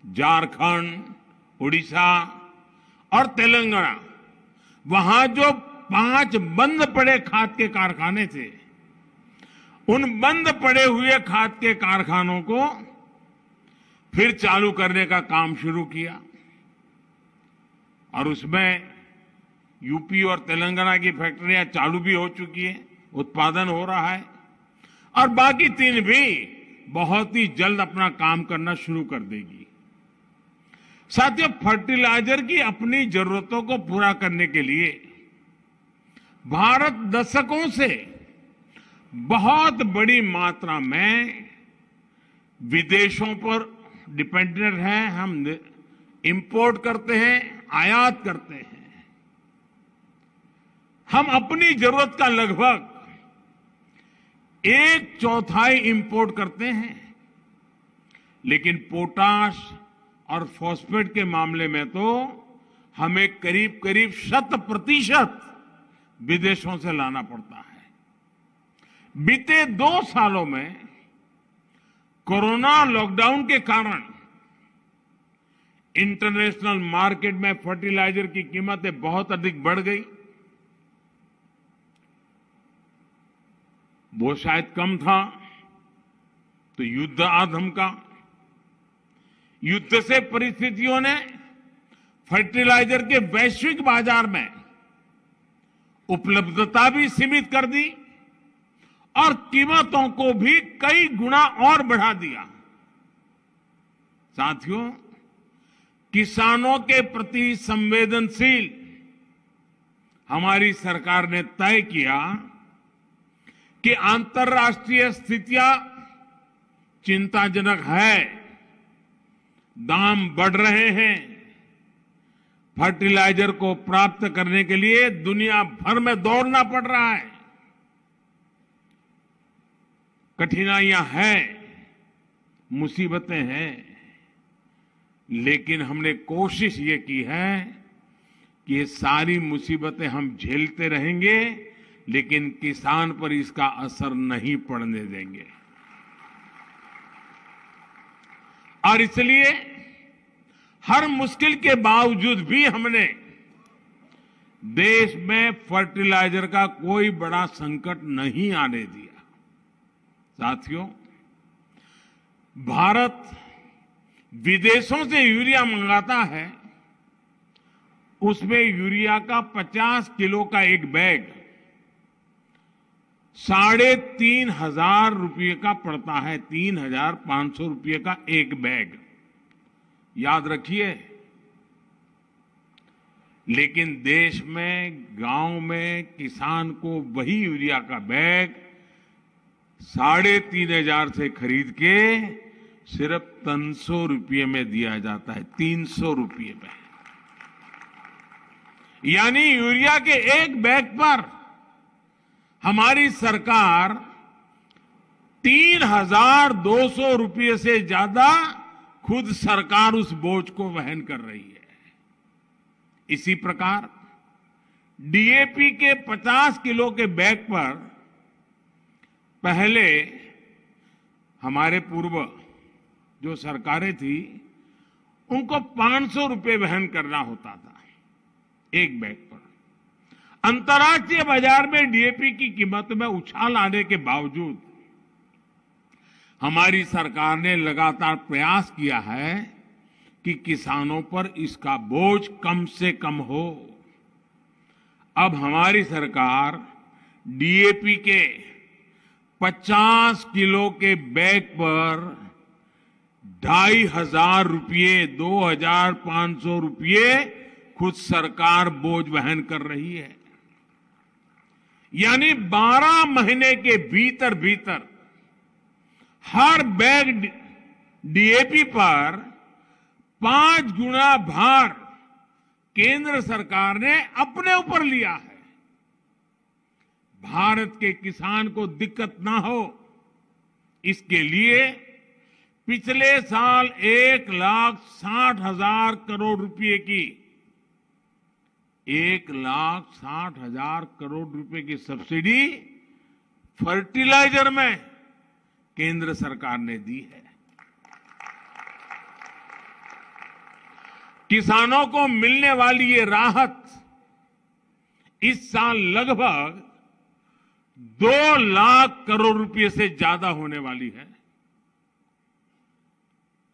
झारखंड, उड़ीसा और तेलंगाना, वहां जो 5 बंद पड़े खाद के कारखाने थे, उन बंद पड़े हुए खाद के कारखानों को फिर चालू करने का काम शुरू किया और उसमें यूपी और तेलंगाना की फैक्ट्रियां चालू भी हो चुकी है, उत्पादन हो रहा है और बाकी 3 भी बहुत ही जल्द अपना काम करना शुरू कर देगी। साथियों, फर्टिलाइजर की अपनी जरूरतों को पूरा करने के लिए भारत दशकों से बहुत बड़ी मात्रा में विदेशों पर डिपेंडेंट है। हम इंपोर्ट करते हैं, आयात करते हैं। हम अपनी जरूरत का लगभग 1/4 इंपोर्ट करते हैं, लेकिन पोटाश और फॉस्फेट के मामले में तो हमें करीब 100% विदेशों से लाना पड़ता है। बीते 2 सालों में कोरोना लॉकडाउन के कारण इंटरनेशनल मार्केट में फर्टिलाइजर की कीमतें बहुत अधिक बढ़ गई। वो शायद कम था तो युद्ध आ धमका। युद्ध से परिस्थितियों ने फर्टिलाइजर के वैश्विक बाजार में उपलब्धता भी सीमित कर दी और कीमतों को भी कई गुना और बढ़ा दिया। साथियों, किसानों के प्रति संवेदनशील हमारी सरकार ने तय किया कि अंतर्राष्ट्रीय स्थितियां चिंताजनक है, दाम बढ़ रहे हैं, फर्टिलाइजर को प्राप्त करने के लिए दुनिया भर में दौड़ना पड़ रहा है, कठिनाइयां हैं, मुसीबतें हैं, लेकिन हमने कोशिश ये की है कि ये सारी मुसीबतें हम झेलते रहेंगे, लेकिन किसान पर इसका असर नहीं पड़ने देंगे। और इसलिए हर मुश्किल के बावजूद भी हमने देश में फर्टिलाइजर का कोई बड़ा संकट नहीं आने दिया। साथियों, भारत विदेशों से यूरिया मंगाता है, उसमें यूरिया का 50 किलो का एक बैग 3,500 रुपये का पड़ता है। 3,500 रुपये का एक बैग। याद रखिए, लेकिन देश में गांव में किसान को वही यूरिया का बैग 3,500 से खरीद के सिर्फ 300 रुपये में दिया जाता है, 300 रुपये में। यानी यूरिया के एक बैग पर हमारी सरकार 3,200 रुपये से ज्यादा खुद सरकार उस बोझ को वहन कर रही है। इसी प्रकार डीएपी के 50 किलो के बैग पर पहले हमारे पूर्व जो सरकारें थी उनको 500 रुपये वहन करना होता था एक बैग पर। अंतर्राष्ट्रीय बाजार में डीएपी की कीमत में उछाल आने के बावजूद हमारी सरकार ने लगातार प्रयास किया है कि किसानों पर इसका बोझ कम से कम हो। अब हमारी सरकार डीएपी के 50 किलो के बैग पर 2,500 रुपये, 2,500 रुपये खुद सरकार बोझ वहन कर रही है। यानी 12 महीने के भीतर भीतर हर बैग डीएपी पर 5 गुना भार केंद्र सरकार ने अपने ऊपर लिया है। भारत के किसान को दिक्कत ना हो इसके लिए पिछले साल 1,60,000 करोड़ रुपए की 1,60,000 करोड़ रुपए की सब्सिडी फर्टिलाइजर में केंद्र सरकार ने दी है। किसानों को मिलने वाली ये राहत इस साल लगभग 2 लाख करोड़ रुपए से ज्यादा होने वाली है।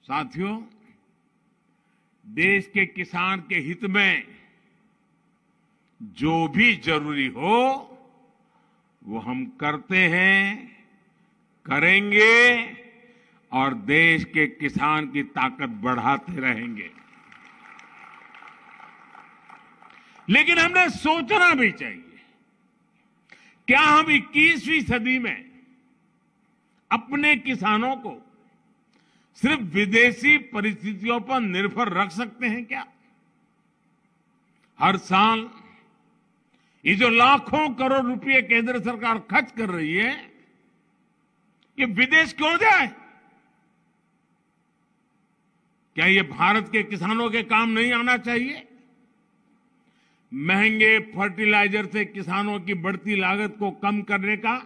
साथियों, देश के किसान के हित में जो भी जरूरी हो वो हम करते हैं, करेंगे और देश के किसान की ताकत बढ़ाते रहेंगे। लेकिन हमने सोचना भी चाहिए, क्या हम 21वीं सदी में अपने किसानों को सिर्फ विदेशी परिस्थितियों पर निर्भर रख सकते हैं क्या? हर साल ये जो लाखों करोड़ रुपए केंद्र सरकार खर्च कर रही है, ये विदेश क्यों जाए? क्या ये भारत के किसानों के काम नहीं आना चाहिए? महंगे फर्टिलाइजर से किसानों की बढ़ती लागत को कम करने का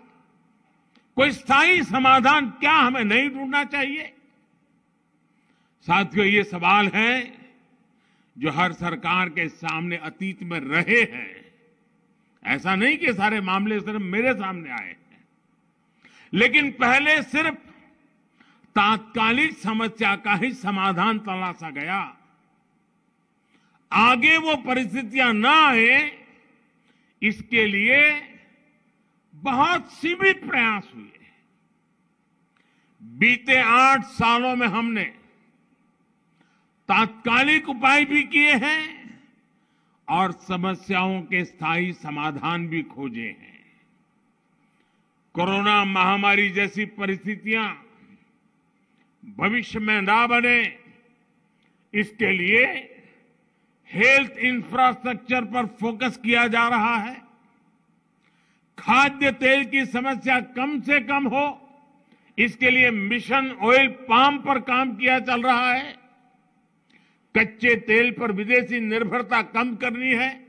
कोई स्थायी समाधान क्या हमें नहीं ढूंढना चाहिए? साथियों, ये सवाल हैं जो हर सरकार के सामने अतीत में रहे हैं। ऐसा नहीं कि सारे मामले सिर्फ मेरे सामने आए हैं, लेकिन पहले सिर्फ तात्कालिक समस्या का ही समाधान तलाशा गया। आगे वो परिस्थितियां ना आए इसके लिए बहुत सीमित प्रयास हुए। बीते 8 सालों में हमने तात्कालिक उपाय भी किए हैं और समस्याओं के स्थायी समाधान भी खोजे हैं। कोरोना महामारी जैसी परिस्थितियां भविष्य में ना बने इसके लिए हेल्थ इंफ्रास्ट्रक्चर पर फोकस किया जा रहा है। खाद्य तेल की समस्या कम से कम हो इसके लिए मिशन ऑयल पाम पर काम किया चल रहा है। कच्चे तेल पर विदेशी निर्भरता कम करनी है,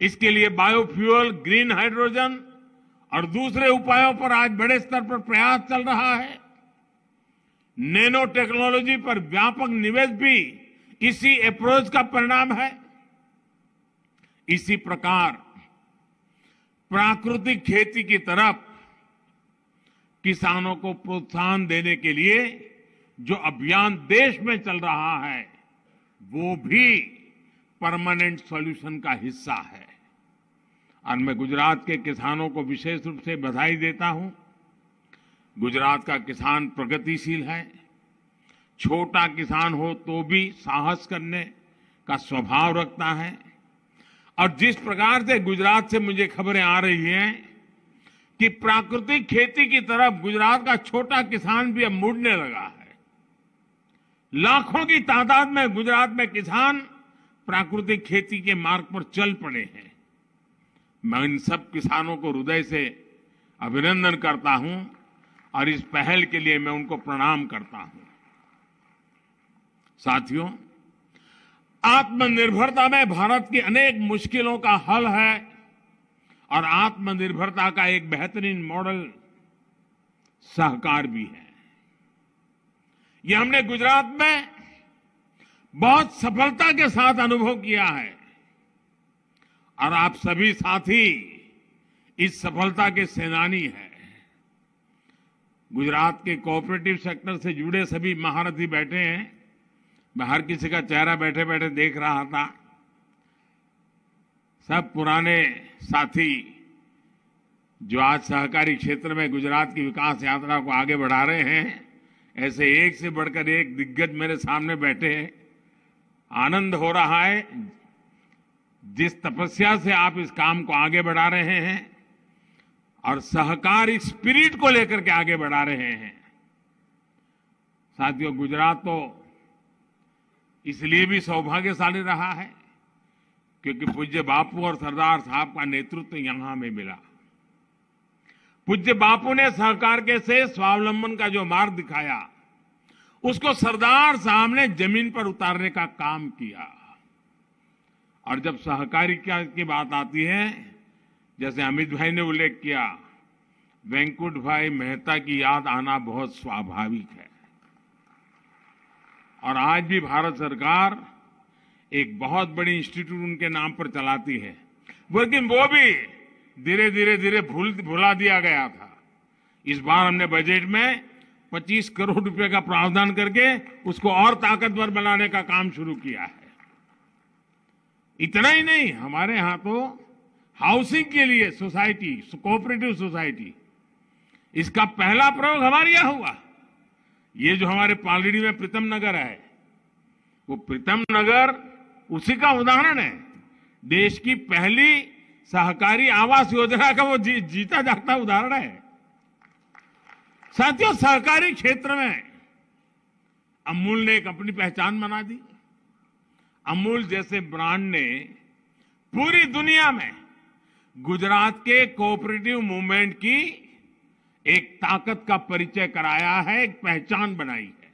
इसके लिए बायोफ्यूल, ग्रीन हाइड्रोजन और दूसरे उपायों पर आज बड़े स्तर पर प्रयास चल रहा है। नैनो टेक्नोलॉजी पर व्यापक निवेश भी इसी अप्रोच का परिणाम है। इसी प्रकार प्राकृतिक खेती की तरफ किसानों को प्रोत्साहन देने के लिए जो अभियान देश में चल रहा है वो भी परमानेंट सॉल्यूशन का हिस्सा है। और मैं गुजरात के किसानों को विशेष रूप से बधाई देता हूं। गुजरात का किसान प्रगतिशील है, छोटा किसान हो तो भी साहस करने का स्वभाव रखता है। और जिस प्रकार से गुजरात से मुझे खबरें आ रही हैं कि प्राकृतिक खेती की तरफ गुजरात का छोटा किसान भी अब मुड़ने लगा है। लाखों की तादाद में गुजरात में किसान प्राकृतिक खेती के मार्ग पर चल पड़े हैं। मैं इन सब किसानों को हृदय से अभिनंदन करता हूं और इस पहल के लिए मैं उनको प्रणाम करता हूं। साथियों, आत्मनिर्भरता में भारत की अनेक मुश्किलों का हल है और आत्मनिर्भरता का एक बेहतरीन मॉडल सहकार भी है। ये हमने गुजरात में बहुत सफलता के साथ अनुभव किया है और आप सभी साथी इस सफलता के सेनानी हैं। गुजरात के कोऑपरेटिव सेक्टर से जुड़े सभी महारथी बैठे हैं। मैं हर किसी का चेहरा बैठे बैठे देख रहा था। सब पुराने साथी जो आज सहकारी क्षेत्र में गुजरात की विकास यात्रा को आगे बढ़ा रहे हैं, ऐसे एक से बढ़कर एक दिग्गज मेरे सामने बैठे हैं। आनंद हो रहा है जिस तपस्या से आप इस काम को आगे बढ़ा रहे हैं और सहकारी स्पिरिट को लेकर के आगे बढ़ा रहे हैं। साथियों, गुजरात तो इसलिए भी सौभाग्यशाली रहा है क्योंकि पूज्य बापू और सरदार साहब का नेतृत्व यहां में मिला। पूज्य बापू ने सहकार के से स्वावलंबन का जो मार्ग दिखाया, उसको सरदार साहब ने जमीन पर उतारने का काम किया। और जब सहकारी की बात आती है, जैसे अमित भाई ने उल्लेख किया, वेंकुट भाई मेहता की याद आना बहुत स्वाभाविक है। और आज भी भारत सरकार एक बहुत बड़ी इंस्टीट्यूट उनके नाम पर चलाती है, लेकिन वो भी धीरे धीरे भुला दिया गया था। इस बार हमने बजट में 25 करोड़ रुपए का प्रावधान करके उसको और ताकतवर बनाने का काम शुरू किया है। इतना ही नहीं, हमारे यहां तो हाउसिंग के लिए सोसाइटी, कोऑपरेटिव सोसाइटी, इसका पहला प्रयोग हमारे यहां हुआ। ये जो हमारे पालड़ी में प्रीतम नगर है, वो प्रीतम नगर उसी का उदाहरण है। देश की पहली सहकारी आवास योजना का वो जीता जागता उदाहरण है। साथियों, सहकारी क्षेत्र में अमूल ने एक अपनी पहचान बना दी। अमूल जैसे ब्रांड ने पूरी दुनिया में गुजरात के कोऑपरेटिव मूवमेंट की एक ताकत का परिचय कराया है, एक पहचान बनाई है।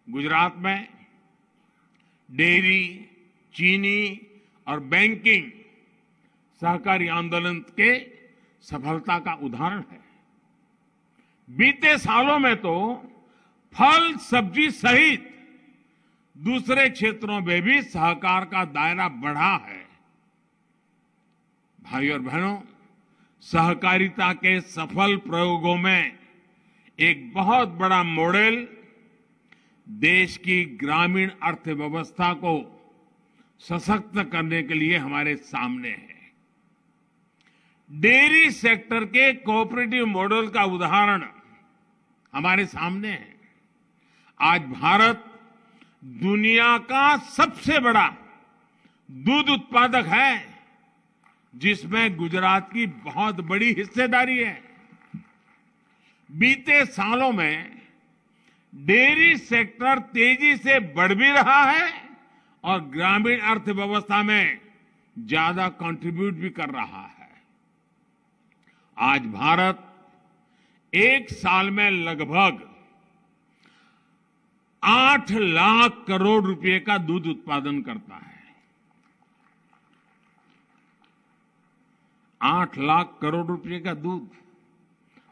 गुजरात में डेयरी, चीनी और बैंकिंग सहकारी आंदोलन के सफलता का उदाहरण है। बीते सालों में तो फल, सब्जी सहित दूसरे क्षेत्रों में भी सहकार का दायरा बढ़ा है। भाई और बहनों, सहकारिता के सफल प्रयोगों में एक बहुत बड़ा मॉडल देश की ग्रामीण अर्थव्यवस्था को सशक्त करने के लिए हमारे सामने है। डेयरी सेक्टर के कोऑपरेटिव मॉडल का उदाहरण हमारे सामने है। आज भारत दुनिया का सबसे बड़ा दूध उत्पादक है, जिसमें गुजरात की बहुत बड़ी हिस्सेदारी है। बीते सालों में डेयरी सेक्टर तेजी से बढ़ भी रहा है और ग्रामीण अर्थव्यवस्था में ज्यादा कंट्रीब्यूट भी कर रहा है। आज भारत एक साल में लगभग 8 लाख करोड़ रुपए का दूध उत्पादन करता है। 8 लाख करोड़ रुपए का दूध,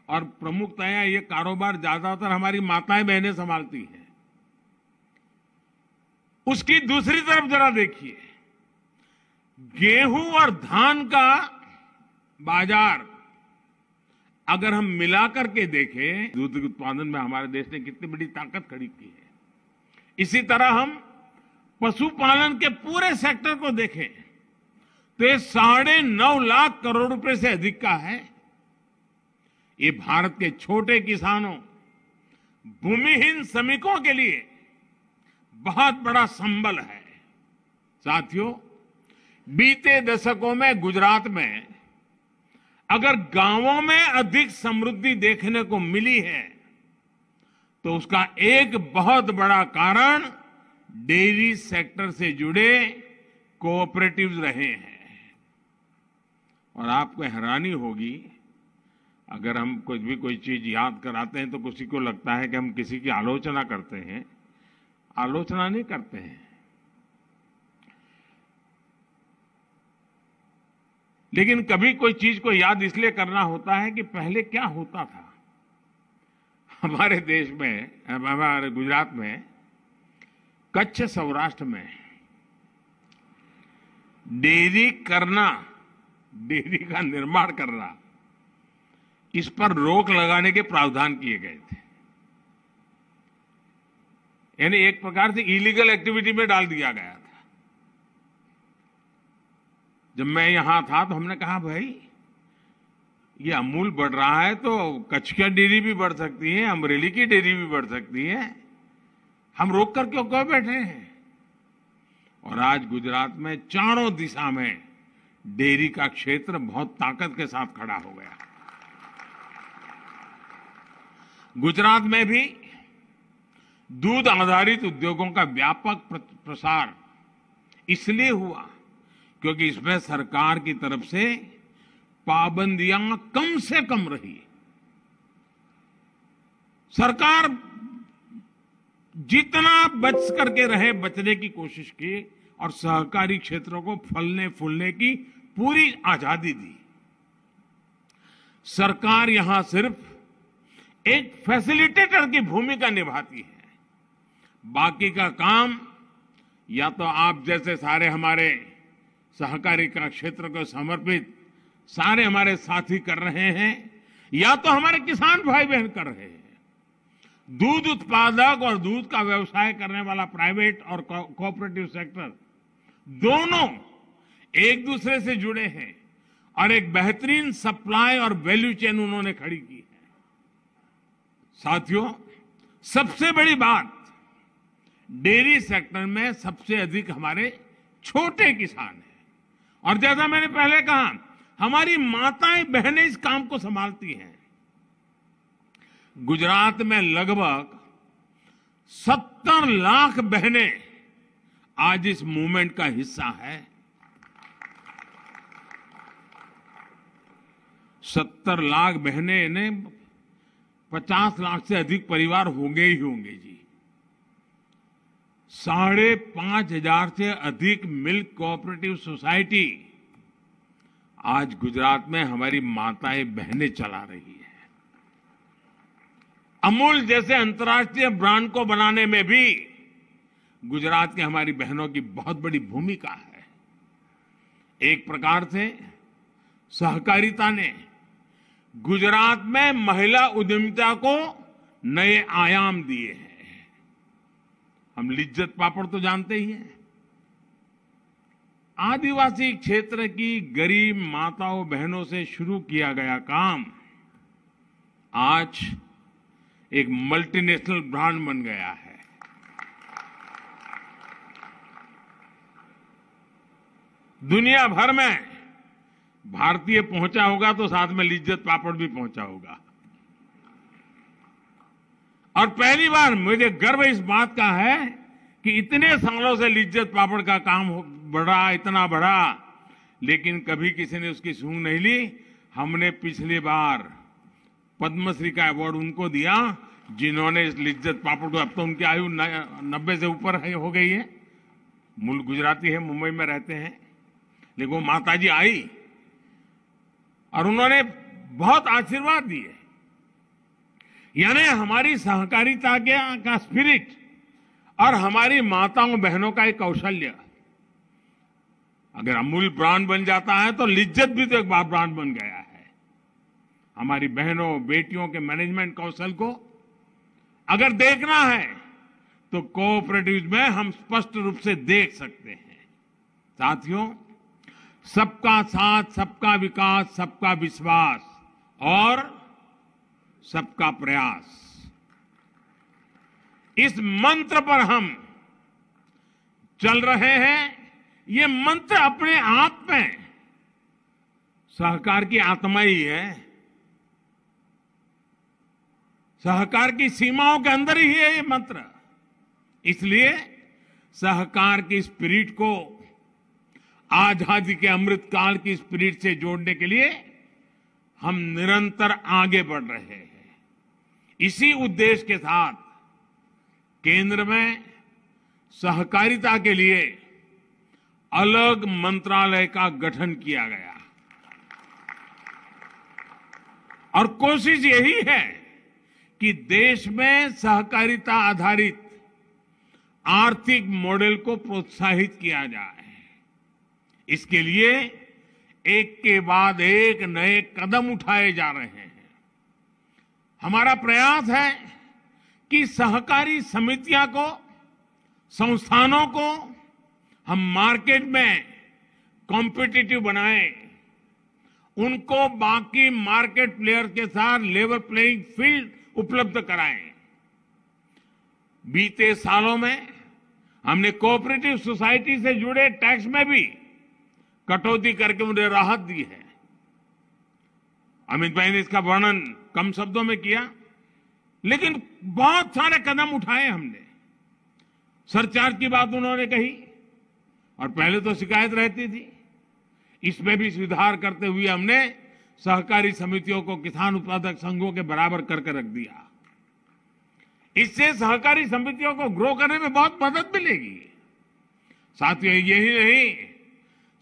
और प्रमुखतया ये कारोबार ज्यादातर हमारी माताएं बहनें संभालती हैं। उसकी दूसरी तरफ जरा देखिए, गेहूं और धान का बाजार अगर हम मिलाकर के देखें, दूध उत्पादन में हमारे देश ने कितनी बड़ी ताकत खड़ी की है। इसी तरह हम पशुपालन के पूरे सेक्टर को देखें तो ये 9.5 लाख करोड़ रुपए से अधिक का है। ये भारत के छोटे किसानों, भूमिहीन श्रमिकों के लिए बहुत बड़ा संबल है। साथियों, बीते दशकों में गुजरात में अगर गांवों में अधिक समृद्धि देखने को मिली है तो उसका एक बहुत बड़ा कारण डेयरी सेक्टर से जुड़े कोऑपरेटिव्स रहे हैं। और आपको हैरानी होगी, अगर हम कुछ भी कोई चीज याद कराते हैं तो किसी को लगता है कि हम किसी की आलोचना करते हैं। आलोचना नहीं करते हैं, लेकिन कभी कोई चीज को याद इसलिए करना होता है कि पहले क्या होता था। हमारे देश में, हमारे गुजरात में, कच्छ सौराष्ट्र में डेयरी करना, डेयरी का निर्माण करना, इस पर रोक लगाने के प्रावधान किए गए थे। यानी एक प्रकार से इलीगल एक्टिविटी में डाल दिया गया था। जब मैं यहां था तो हमने कहा भाई ये अमूल बढ़ रहा है तो कच्छ की डेयरी भी बढ़ सकती है, अमरेली की डेयरी भी बढ़ सकती है, हम रोक कर क्यों बैठे हैं। और आज गुजरात में चारों दिशा में डेयरी का क्षेत्र बहुत ताकत के साथ खड़ा हो गया। गुजरात में भी दूध आधारित उद्योगों का व्यापक प्रसार इसलिए हुआ क्योंकि इसमें सरकार की तरफ से पाबंदियां कम से कम रही। सरकार जितना बच करके रहे बचने की कोशिश की और सहकारी क्षेत्रों को फलने फूलने की पूरी आजादी दी। सरकार यहां सिर्फ एक फैसिलिटेटर की भूमिका निभाती है, बाकी का काम या तो आप जैसे सारे हमारे सहकारी का क्षेत्र को समर्पित सारे हमारे साथी कर रहे हैं या तो हमारे किसान भाई बहन कर रहे हैं। दूध उत्पादक और दूध का व्यवसाय करने वाला प्राइवेट और कोऑपरेटिव सेक्टर दोनों एक दूसरे से जुड़े हैं और एक बेहतरीन सप्लाई और वैल्यू चेन उन्होंने खड़ी की है। साथियों, सबसे बड़ी बात, डेयरी सेक्टर में सबसे अधिक हमारे छोटे किसान हैं और जैसा मैंने पहले कहा, हमारी माताएं बहनें इस काम को संभालती हैं। गुजरात में लगभग 70 लाख बहनें आज इस मूवमेंट का हिस्सा है। 70 लाख बहनें ने 50 लाख से अधिक परिवार होंगे ही होंगे जी। 5,500 से अधिक मिल्क कोऑपरेटिव सोसाइटी आज गुजरात में हमारी माताएं बहनें चला रही है। अमूल जैसे अंतर्राष्ट्रीय ब्रांड को बनाने में भी गुजरात की हमारी बहनों की बहुत बड़ी भूमिका है। एक प्रकार से सहकारिता ने गुजरात में महिला उद्यमिता को नए आयाम दिए हैं। हम लिज्जत पापड़ तो जानते ही हैं। आदिवासी क्षेत्र की गरीब माताओं बहनों से शुरू किया गया काम आज एक मल्टीनेशनल ब्रांड बन गया है। दुनिया भर में भारतीय पहुंचा होगा तो साथ में लिज्जत पापड़ भी पहुंचा होगा। और पहली बार मुझे गर्व इस बात का है कि इतने सालों से लिज्जत पापड़ का काम बढ़ा, इतना बढ़ा, लेकिन कभी किसी ने उसकी सूंघ नहीं ली। हमने पिछली बार पद्मश्री का अवार्ड उनको दिया जिन्होंने इस लिज्जत पापड़ को, अब तो उनकी आयु 90 से ऊपर हो गई है, मूल गुजराती है, मुंबई में रहते हैं, लेकिन वो माताजी आई और उन्होंने बहुत आशीर्वाद दिए। यानी हमारी सहकारिता का स्पिरिट और हमारी माताओं बहनों का एक कौशल्य, अगर अमूल ब्रांड बन जाता है तो लिज्जत भी तो एक बार ब्रांड बन गया है। हमारी बहनों बेटियों के मैनेजमेंट कौशल को अगर देखना है तो कोऑपरेटिव में हम स्पष्ट रूप से देख सकते हैं। साथियों, सबका साथ, सबका विकास, सबका विश्वास और सबका प्रयास, इस मंत्र पर हम चल रहे हैं। ये मंत्र अपने आप में सहकार की आत्मा ही है, सहकार की सीमाओं के अंदर ही है ये मंत्र। इसलिए सहकार की स्पिरिट को आजादी के अमृत काल की स्पिरिट से जोड़ने के लिए हम निरंतर आगे बढ़ रहे हैं। इसी उद्देश्य के साथ केंद्र में सहकारिता के लिए अलग मंत्रालय का गठन किया गया और कोशिश यही है कि देश में सहकारिता आधारित आर्थिक मॉडल को प्रोत्साहित किया जाए। इसके लिए एक के बाद एक नए कदम उठाए जा रहे हैं। हमारा प्रयास है कि सहकारी समितियां को, संस्थानों को हम मार्केट में कॉम्पिटिटिव बनाएं, उनको बाकी मार्केट प्लेयर के साथ लेवल प्लेइंग फील्ड उपलब्ध कराएं। बीते सालों में हमने कोऑपरेटिव सोसाइटी से जुड़े टैक्स में भी कटौती करके उन्हें राहत दी है। अमित भाई ने इसका वर्णन कम शब्दों में किया, लेकिन बहुत सारे कदम उठाए हमने। सरचार्ज की बात उन्होंने कही और पहले तो शिकायत रहती थी, इसमें भी सुधार करते हुए हमने सहकारी समितियों को किसान उत्पादक संघों के बराबर करके रख दिया। इससे सहकारी समितियों को ग्रो करने में बहुत मदद मिलेगी। साथियों, यही नहीं,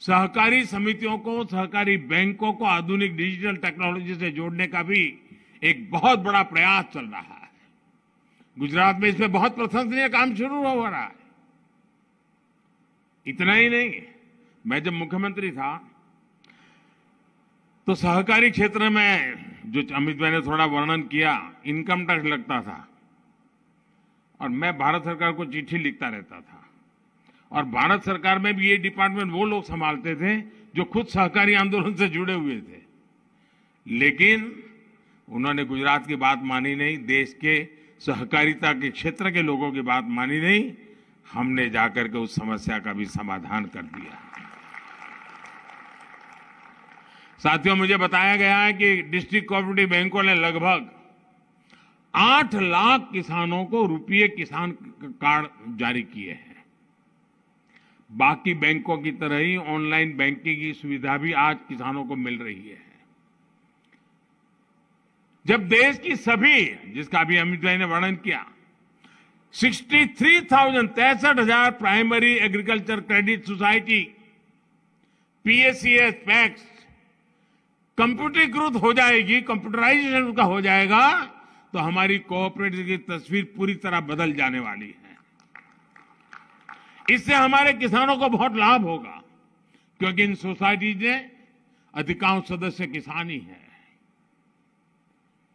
सहकारी समितियों को, सहकारी बैंकों को आधुनिक डिजिटल टेक्नोलॉजी से जोड़ने का भी एक बहुत बड़ा प्रयास चल रहा है। गुजरात में इसमें बहुत प्रशंसनीय काम शुरू हो रहा है। इतना ही नहीं, मैं जब मुख्यमंत्री था तो सहकारी क्षेत्र में जो अमित भाई ने थोड़ा वर्णन किया, इनकम टैक्स लगता था और मैं भारत सरकार को चिट्ठी लिखता रहता था और भारत सरकार में भी ये डिपार्टमेंट वो लोग संभालते थे जो खुद सहकारी आंदोलन से जुड़े हुए थे। लेकिन उन्होंने गुजरात की बात मानी नहीं, देश के सहकारिता के क्षेत्र के लोगों की बात मानी नहीं। हमने जाकर के उस समस्या का भी समाधान कर दिया। साथियों, मुझे बताया गया है कि डिस्ट्रिक्ट कोऑपरेटिव बैंकों ने लगभग 8 लाख किसानों को रुपये किसान कार्ड जारी किए हैं। बाकी बैंकों की तरह ही ऑनलाइन बैंकिंग की सुविधा भी आज किसानों को मिल रही है। जब देश की सभी, जिसका अभी अमित भाई ने वर्णन किया, 63,000 primary agriculture credit society PSCS PACS कंप्यूटरीकृत हो जाएगी, कंप्यूटराइजेशन उनका हो जाएगा, तो हमारी कोऑपरेटिव की तस्वीर पूरी तरह बदल जाने वाली है। इससे हमारे किसानों को बहुत लाभ होगा, क्योंकि इन सोसाइटीज में अधिकांश सदस्य किसान ही हैं।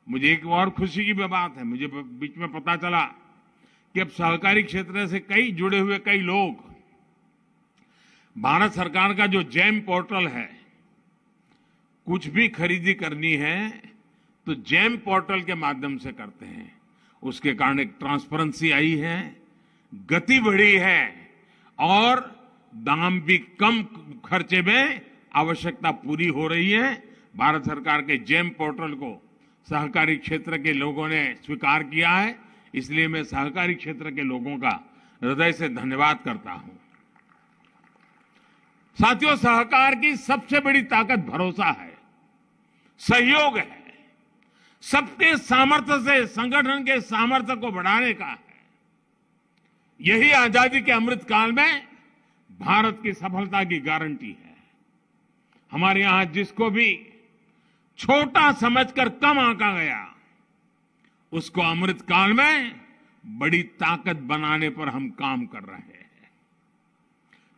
मुझे एक और खुशी की बात है, मुझे बीच में पता चला कि अब सहकारी क्षेत्र से जुड़े हुए कई लोग भारत सरकार का जो जैम पोर्टल है, कुछ भी खरीदी करनी है तो जैम पोर्टल के माध्यम से करते हैं। उसके कारण एक ट्रांसपेरेंसी आई है, गति बढ़ी है और दाम भी कम खर्चे में आवश्यकता पूरी हो रही है। भारत सरकार के जैम पोर्टल को सहकारी क्षेत्र के लोगों ने स्वीकार किया है, इसलिए मैं सहकारी क्षेत्र के लोगों का हृदय से धन्यवाद करता हूं। साथियों, सहकार की सबसे बड़ी ताकत भरोसा है, सहयोग है, सबके सामर्थ्य से संगठन के सामर्थ्य को बढ़ाने का है। यही आजादी के अमृत काल में भारत की सफलता की गारंटी है। हमारे यहां जिसको भी छोटा समझकर कम आंका गया, उसको अमृत काल में बड़ी ताकत बनाने पर हम काम कर रहे हैं।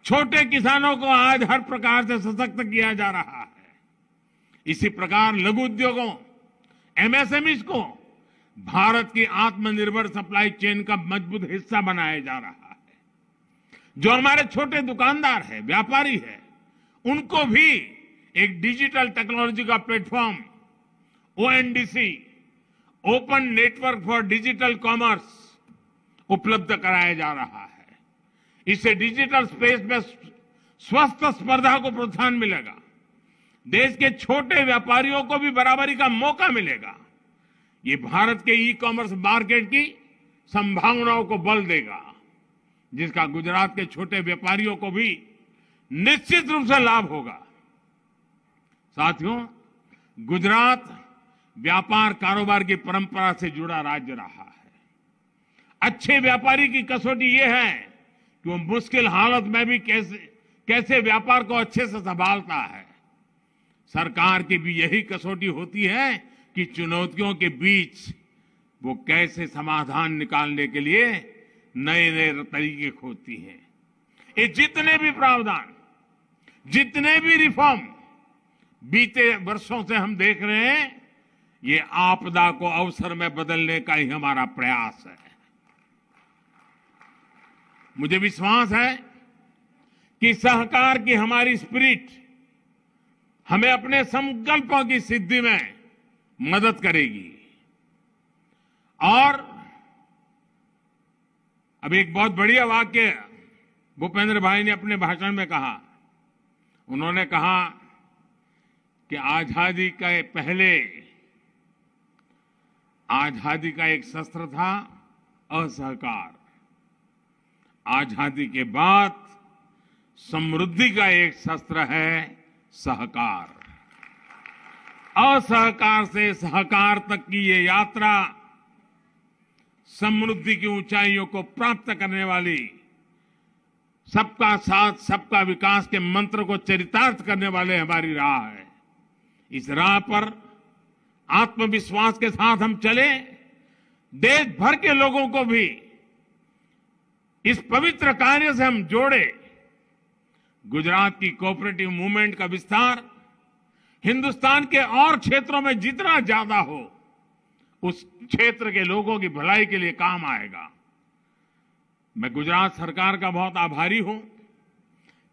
छोटे किसानों को आज हर प्रकार से सशक्त किया जा रहा है। इसी प्रकार लघु उद्योगों, MSMEs को भारत की आत्मनिर्भर सप्लाई चेन का मजबूत हिस्सा बनाया जा रहा है। जो हमारे छोटे दुकानदार हैं, व्यापारी हैं, उनको भी एक डिजिटल टेक्नोलॉजी का platform ONDC, open network for digital commerce, उपलब्ध कराया जा रहा है। इससे डिजिटल स्पेस में स्वस्थ स्पर्धा को प्रोत्साहन मिलेगा, देश के छोटे व्यापारियों को भी बराबरी का मौका मिलेगा। ये भारत के ई कॉमर्स मार्केट की संभावनाओं को बल देगा, जिसका गुजरात के छोटे व्यापारियों को भी निश्चित रूप से लाभ होगा। साथियों, गुजरात व्यापार कारोबार की परंपरा से जुड़ा राज्य रहा है। अच्छे व्यापारी की कसौटी ये है कि वो मुश्किल हालत में भी कैसे व्यापार को अच्छे से संभालता है। सरकार की भी यही कसौटी होती है कि चुनौतियों के बीच वो कैसे समाधान निकालने के लिए नए नए तरीके खोजती है। ये जितने भी प्रावधान, जितने भी रिफॉर्म बीते वर्षों से हम देख रहे हैं, ये आपदा को अवसर में बदलने का ही हमारा प्रयास है। मुझे विश्वास है कि सहकार की हमारी स्पिरिट हमें अपने संकल्पों की सिद्धि में मदद करेगी। और अब एक बहुत बढ़िया वाक्य भूपेंद्र भाई ने अपने भाषण में कहा। उन्होंने कहा कि आजादी के पहले आजादी का एक शस्त्र था असहकार, आजादी के बाद समृद्धि का एक शस्त्र है सहकार। असहकार से सहकार तक की ये यात्रा समृद्धि की ऊंचाइयों को प्राप्त करने वाली, सबका साथ सबका विकास के मंत्र को चरितार्थ करने वाले हमारी राह है। इस राह पर आत्मविश्वास के साथ हम चले, देश भर के लोगों को भी इस पवित्र कार्य से हम जोड़े। गुजरात की कोऑपरेटिव मूवमेंट का विस्तार हिंदुस्तान के और क्षेत्रों में जितना ज्यादा हो, उस क्षेत्र के लोगों की भलाई के लिए काम आएगा। मैं गुजरात सरकार का बहुत आभारी हूं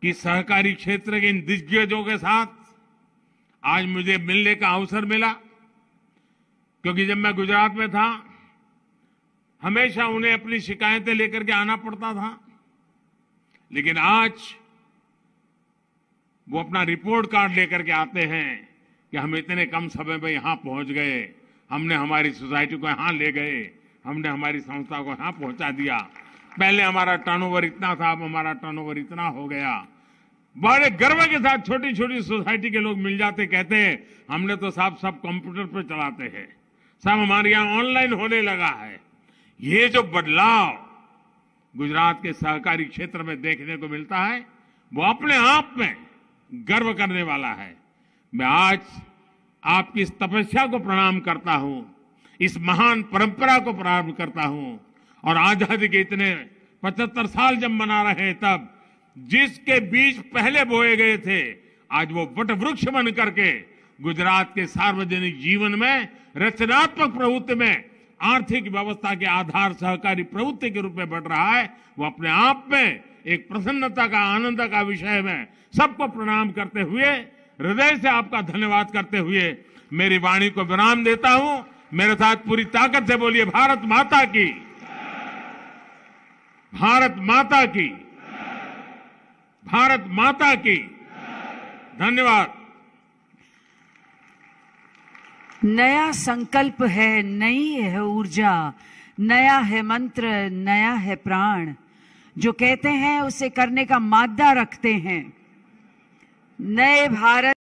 कि सहकारी क्षेत्र के इन दिग्गजों के साथ आज मुझे मिलने का अवसर मिला, क्योंकि जब मैं गुजरात में था हमेशा उन्हें अपनी शिकायतें लेकर के आना पड़ता था, लेकिन आज वो अपना रिपोर्ट कार्ड लेकर के आते हैं कि हम इतने कम समय में यहां पहुंच गए, हमने हमारी सोसाइटी को यहां ले गए, हमने हमारी संस्था को यहां पहुंचा दिया। पहले हमारा टर्नओवर इतना था, अब हमारा टर्नओवर इतना हो गया। बड़े गर्व के साथ छोटी छोटी सोसाइटी के लोग मिल जाते, कहते हैं हमने तो साहब सब कंप्यूटर पर चलाते हैं, सब हमारे यहाँ ऑनलाइन होने लगा है। ये जो बदलाव गुजरात के सहकारी क्षेत्र में देखने को मिलता है, वो अपने आप में गर्व करने वाला है। मैं आज आपकी इस तपस्या को प्रणाम करता हूं, इस महान परंपरा को प्रणाम करता हूं। और आजादी के इतने 75 साल जब मना रहे हैं, तब जिसके बीज पहले बोए गए थे, आज वो वट वृक्ष बन करके गुजरात के सार्वजनिक जीवन में, रचनात्मक प्रवृत्ति में, आर्थिक व्यवस्था के आधार सहकारी प्रवृत्ति के रूप में बढ़ रहा है। वो अपने आप में एक प्रसन्नता का, आनंद का विषय में सबको प्रणाम करते हुए, हृदय से आपका धन्यवाद करते हुए मेरी वाणी को विराम देता हूं। मेरे साथ पूरी ताकत से बोलिए भारत माता की, भारत माता की, भारत माता की। धन्यवाद। नया संकल्प है, नई है ऊर्जा, नया है मंत्र, नया है प्राण। जो कहते हैं उसे करने का मादा रखते हैं। नए भारत